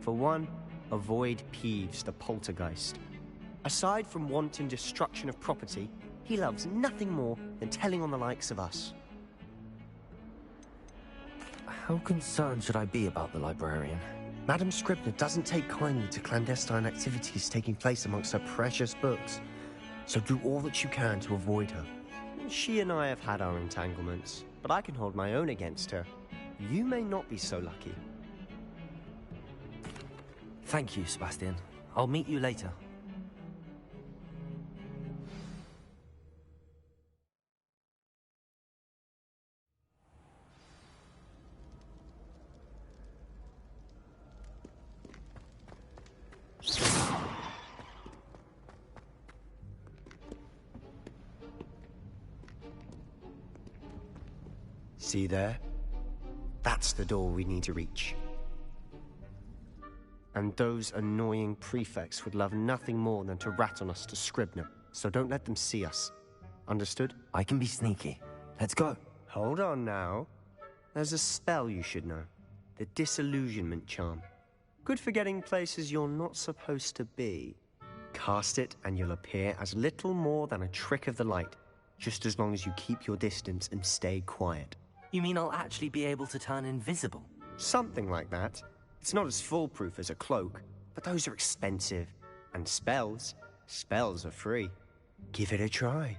For one, avoid Peeves, the poltergeist. Aside from wanton destruction of property, he loves nothing more than telling on the likes of us. How concerned should I be about the librarian? Madam Scribner doesn't take kindly to clandestine activities taking place amongst her precious books, so do all that you can to avoid her. She and I have had our entanglements. but I can hold my own against her. You may not be so lucky. Thank you, Sebastian. I'll meet you later. See there? That's the door we need to reach. And those annoying prefects would love nothing more than to rat on us to Scribner, so don't let them see us. Understood? I can be sneaky. Let's go. Hold on now. There's a spell you should know. The Disillusionment Charm. Good for getting places you're not supposed to be. Cast it and you'll appear as little more than a trick of the light, just as long as you keep your distance and stay quiet. You mean I'll actually be able to turn invisible? Something like that. It's not as foolproof as a cloak, but those are expensive. And spells are free. Give it a try.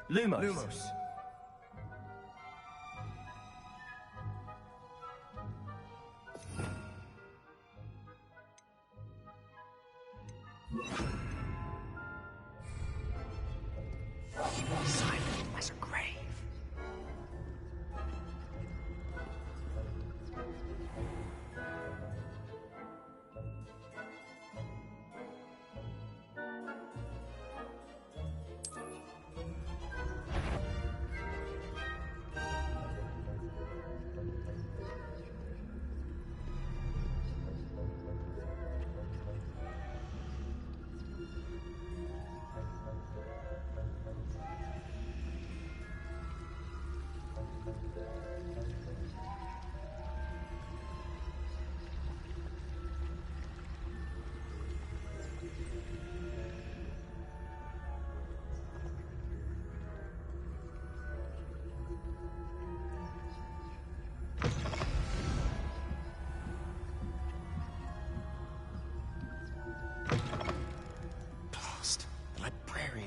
Lumos. Silent as a grave.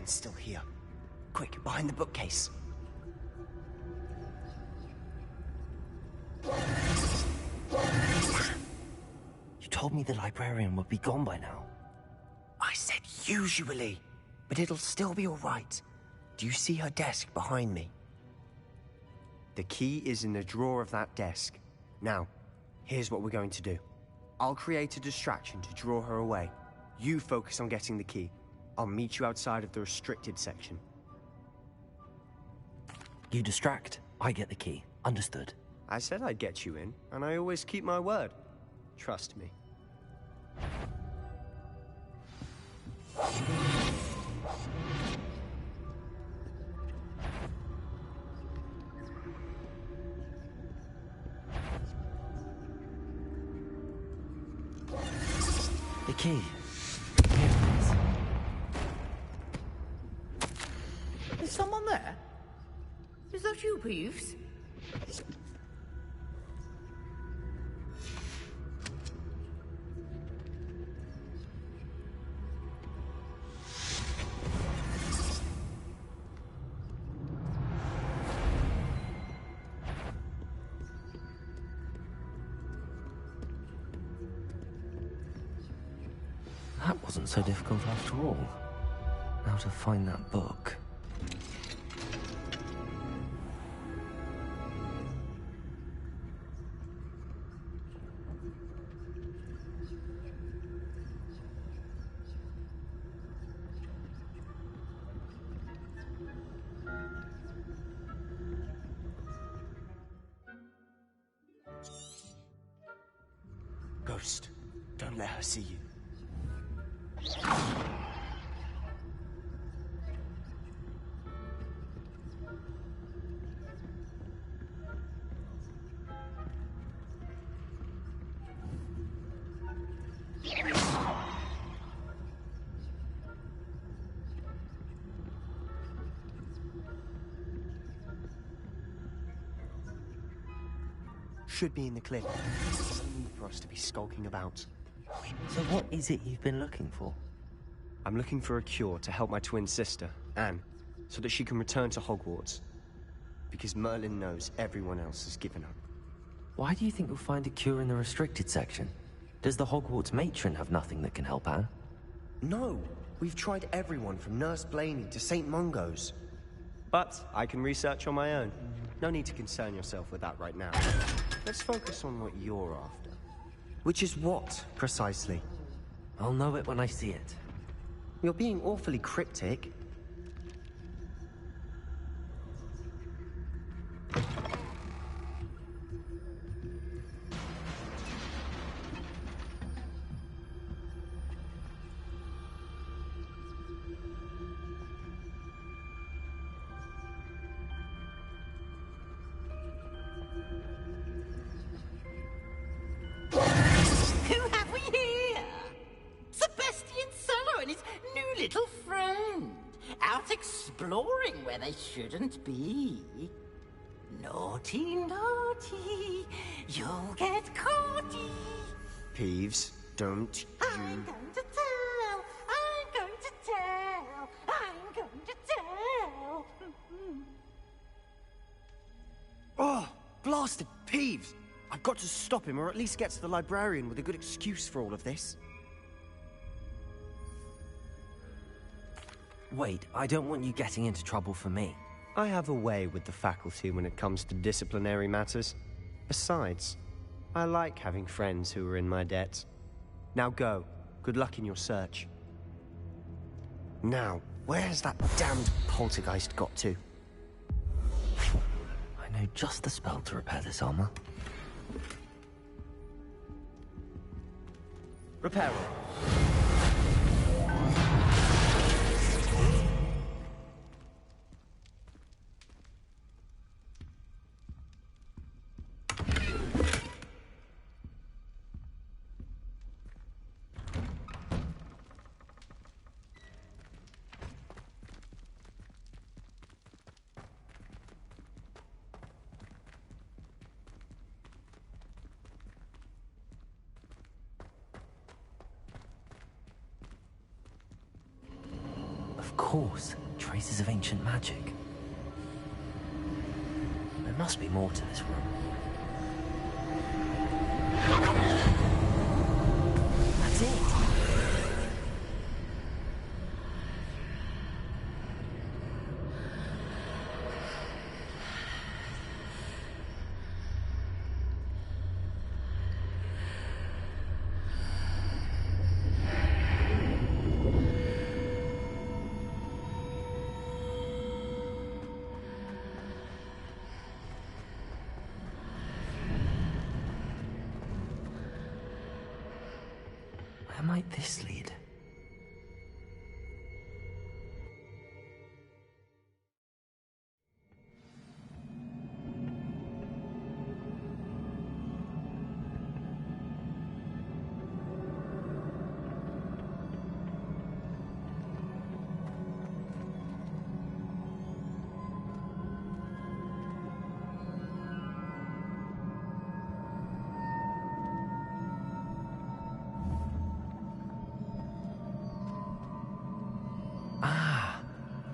Still here. Quick, behind the bookcase. You told me the librarian would be gone by now. I said usually, but it'll still be all right. Do you see her desk behind me? The key is in the drawer of that desk. Now, here's what we're going to do. I'll create a distraction to draw her away. You focus on getting the key. I'll meet you outside of the restricted section. You distract, I get the key. Understood. I said I'd get you in, and I always keep my word. Trust me. The key. Is someone there? Is that you, Peeves? That wasn't so difficult after all. Now to find that book. ghost. Don't let her see you. Should be in the cliff. There's no need for us to be skulking about. So what is it you've been looking for? I'm looking for a cure to help my twin sister, Anne, so that she can return to Hogwarts. Because Merlin knows everyone else has given up. Why do you think you'll find a cure in the restricted section? Does the Hogwarts matron have nothing that can help Anne? No! We've tried everyone from Nurse Blaney to St. Mungo's. But I can research on my own. No need to concern yourself with that right now. Let's focus on what you're after. Which is what, precisely? I'll know it when I see it. You're being awfully cryptic. Exploring where they shouldn't be. Naughty, naughty, you'll get caughty. Peeves, don't you... I'm going to tell, I'm going to tell, I'm going to tell. Oh, blasted Peeves! I've got to stop him, or at least get to the librarian with a good excuse for all of this. Wait, I don't want you getting into trouble for me. I have a way with the faculty when it comes to disciplinary matters. Besides, I like having friends who are in my debt. Now go. Good luck in your search. Now, where's that damned poltergeist got to? I know just the spell to repair this armor. Repair. Of course, traces of ancient magic. There must be more to this room. That's it! Where might this lead?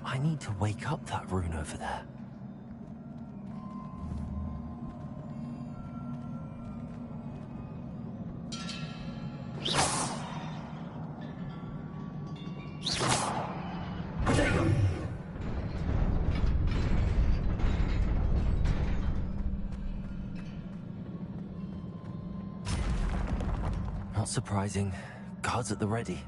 I need to wake up that rune over there. There you go. Not surprising. Guards at the ready.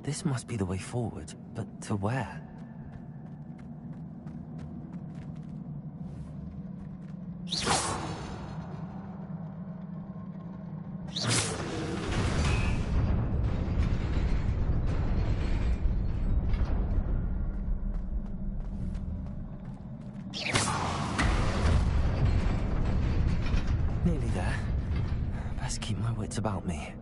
This must be the way forward, but to where? Nearly there. Best keep my wits about me.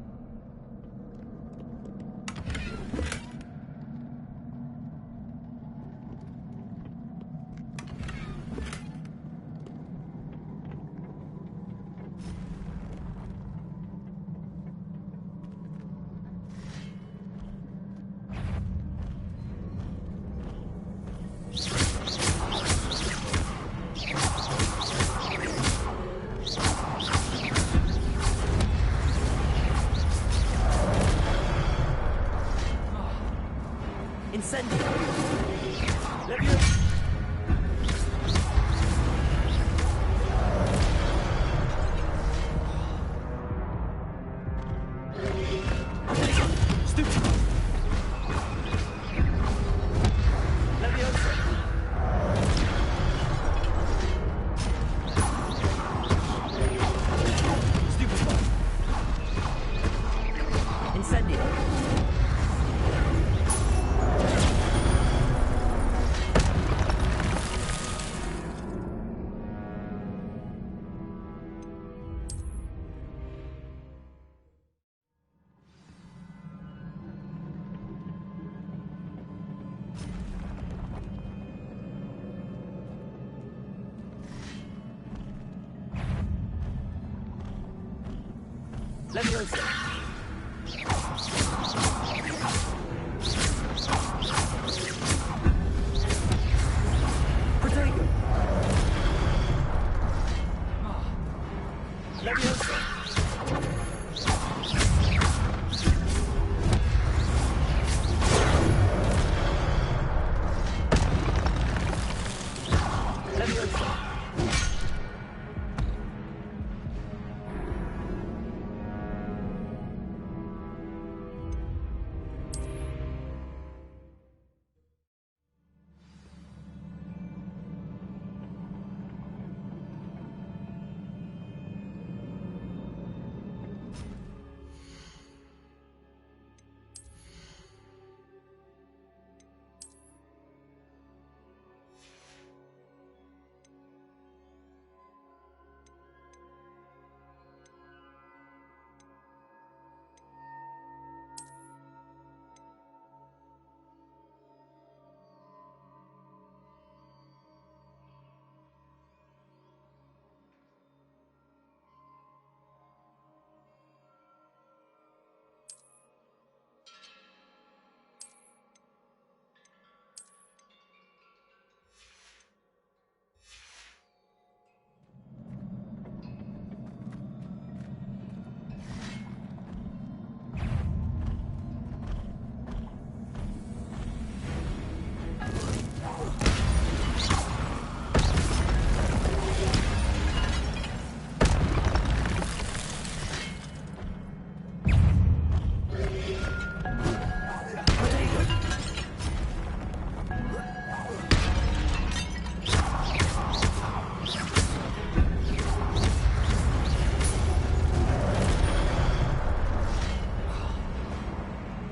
Leviosa. Protego. Leviosa. Leviosa.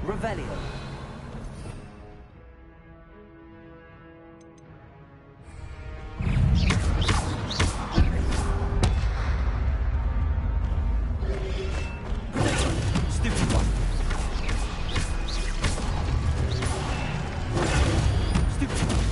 Revelio. Stupid one. Stupid one.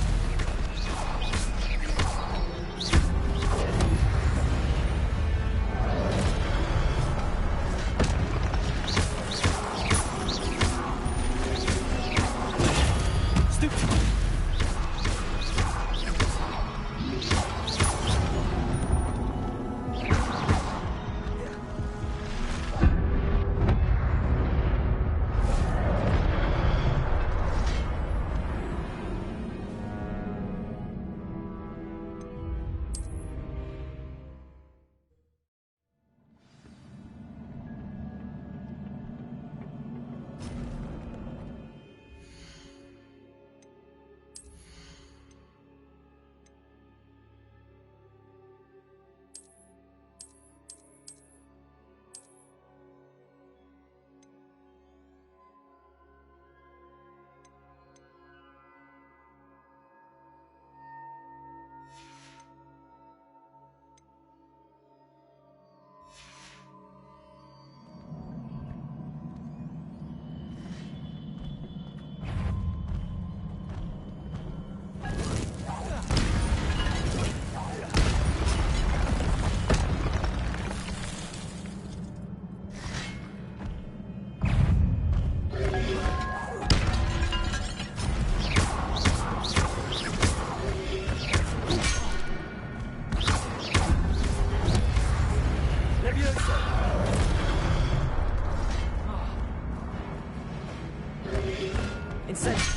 Incendio.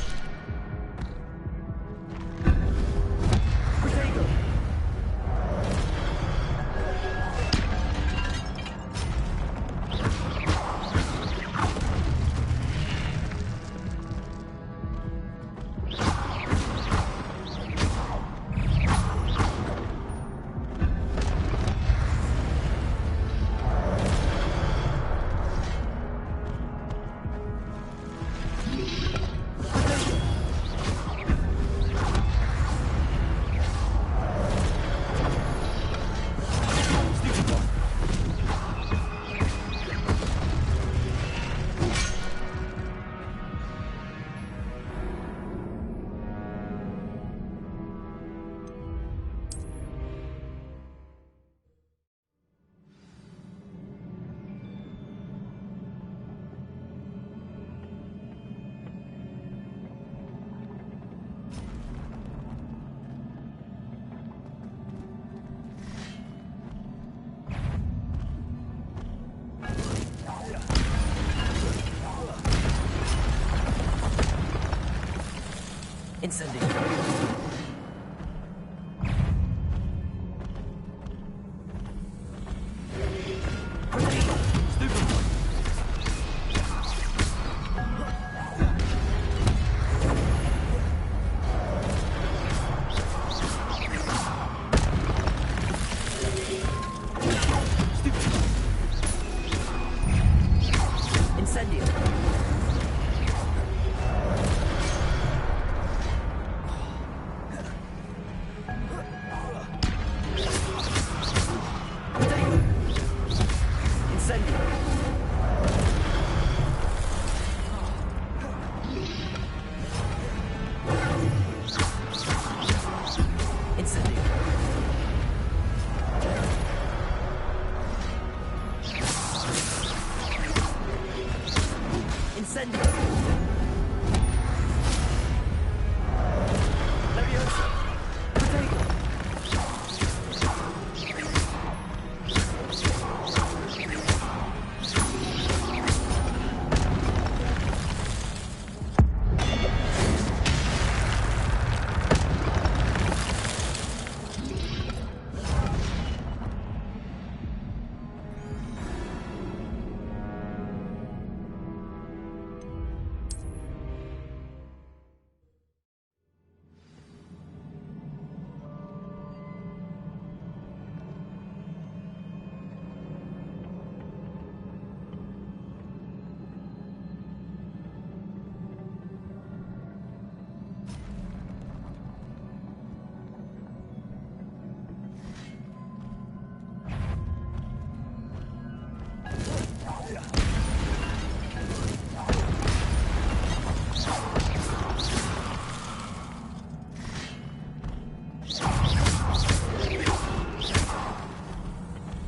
Incendio.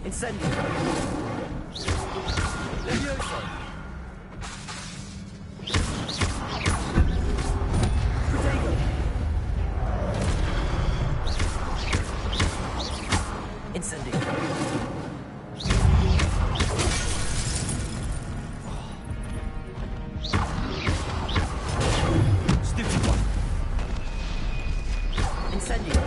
Incendio. Levioso. Protego. Incendio. Stupid one. Incendio.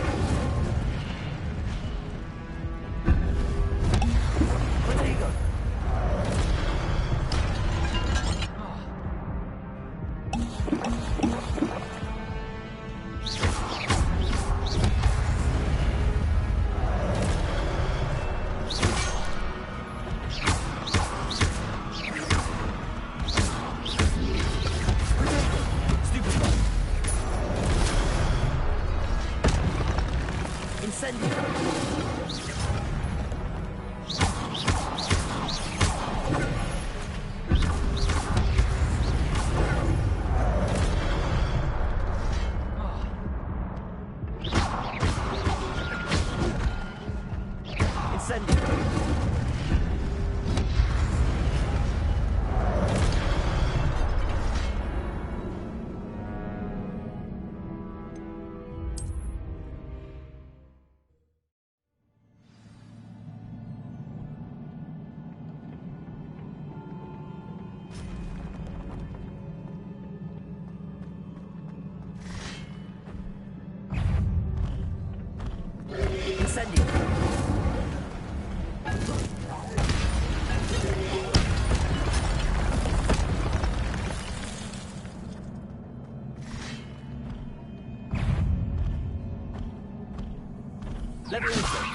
Incendio. Levioso.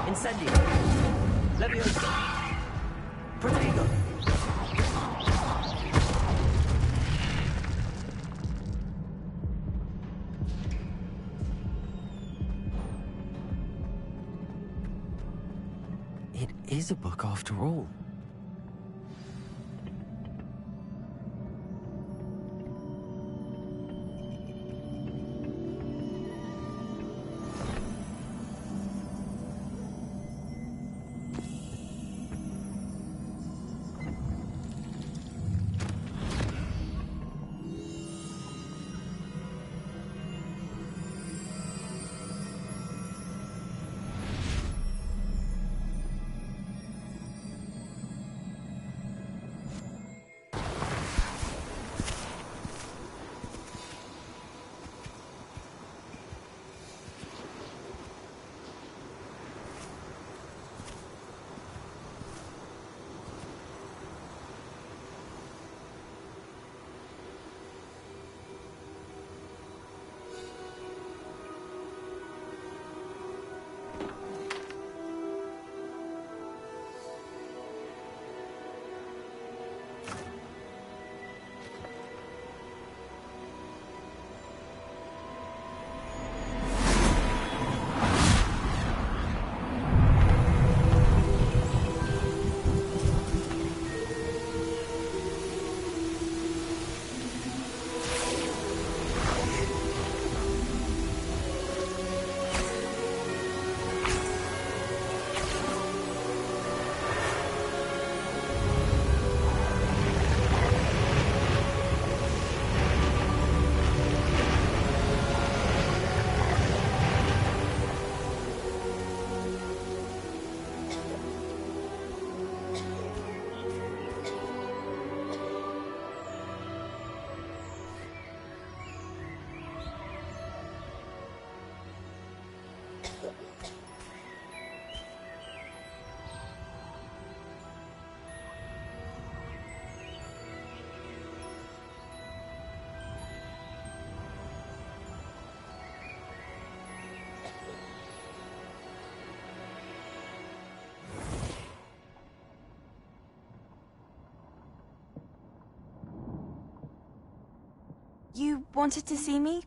Incendio. Levioso. It is a book after all. You wanted to see me?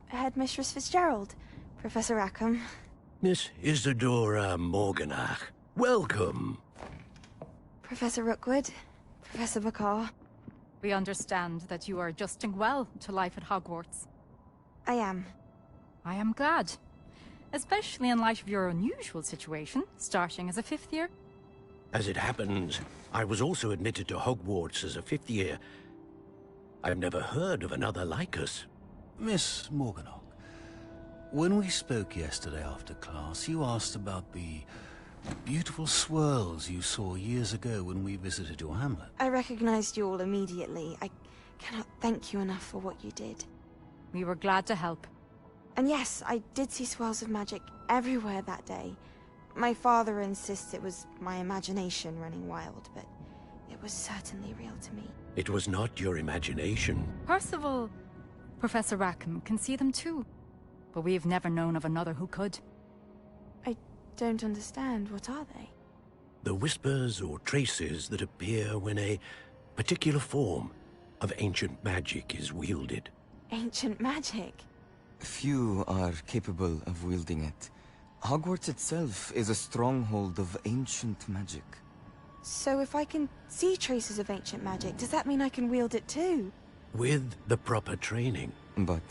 Headmistress Fitzgerald, Professor Rackham. Miss Isadora Morganach, welcome. Professor Rookwood, Professor Bakar. We understand that you are adjusting well to life at Hogwarts. I am. I am glad. Especially in light of your unusual situation, starting as a 5th year. As it happens, I was also admitted to Hogwarts as a 5th year. I've never heard of another like us. Miss Morganach, when we spoke yesterday after class, you asked about the beautiful swirls you saw years ago when we visited your hamlet. I recognized you all immediately. I cannot thank you enough for what you did. We were glad to help. And yes, I did see swirls of magic everywhere that day. My father insists it was my imagination running wild, but it was certainly real to me. It was not your imagination. Percival, Professor Rackham can see them too. But we've never known of another who could. I don't understand. What are they? The whispers or traces that appear when a particular form of ancient magic is wielded. Ancient magic? Few are capable of wielding it. Hogwarts itself is a stronghold of ancient magic. So if I can see traces of ancient magic, does that mean I can wield it too? With the proper training. But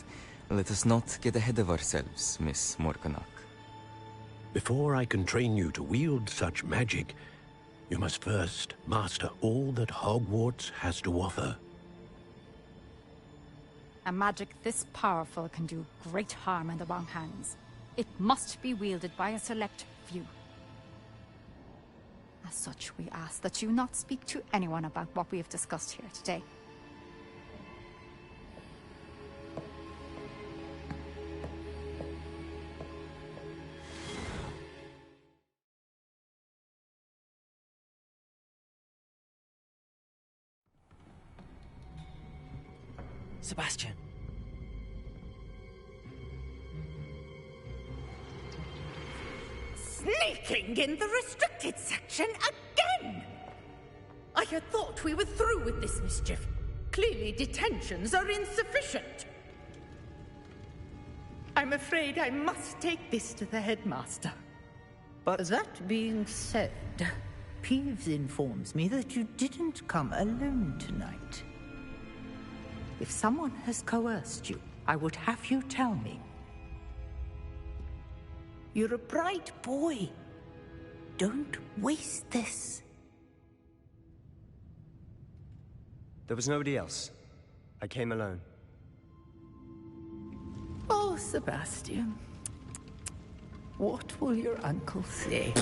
let us not get ahead of ourselves, Miss Morganach. Before I can train you to wield such magic, you must first master all that Hogwarts has to offer. A magic this powerful can do great harm in the wrong hands. It must be wielded by a select few. As such, we ask that you not speak to anyone about what we have discussed here today. Sebastian. Sneaking in the restricted section again! I had thought we were through with this mischief. Clearly detentions are insufficient. I'm afraid I must take this to the headmaster. But that being said, Peeves informs me that you didn't come alone tonight. If someone has coerced you, I would have you tell me. You're a bright boy. Don't waste this. There was nobody else. I came alone. Oh, Sebastian. What will your uncle say?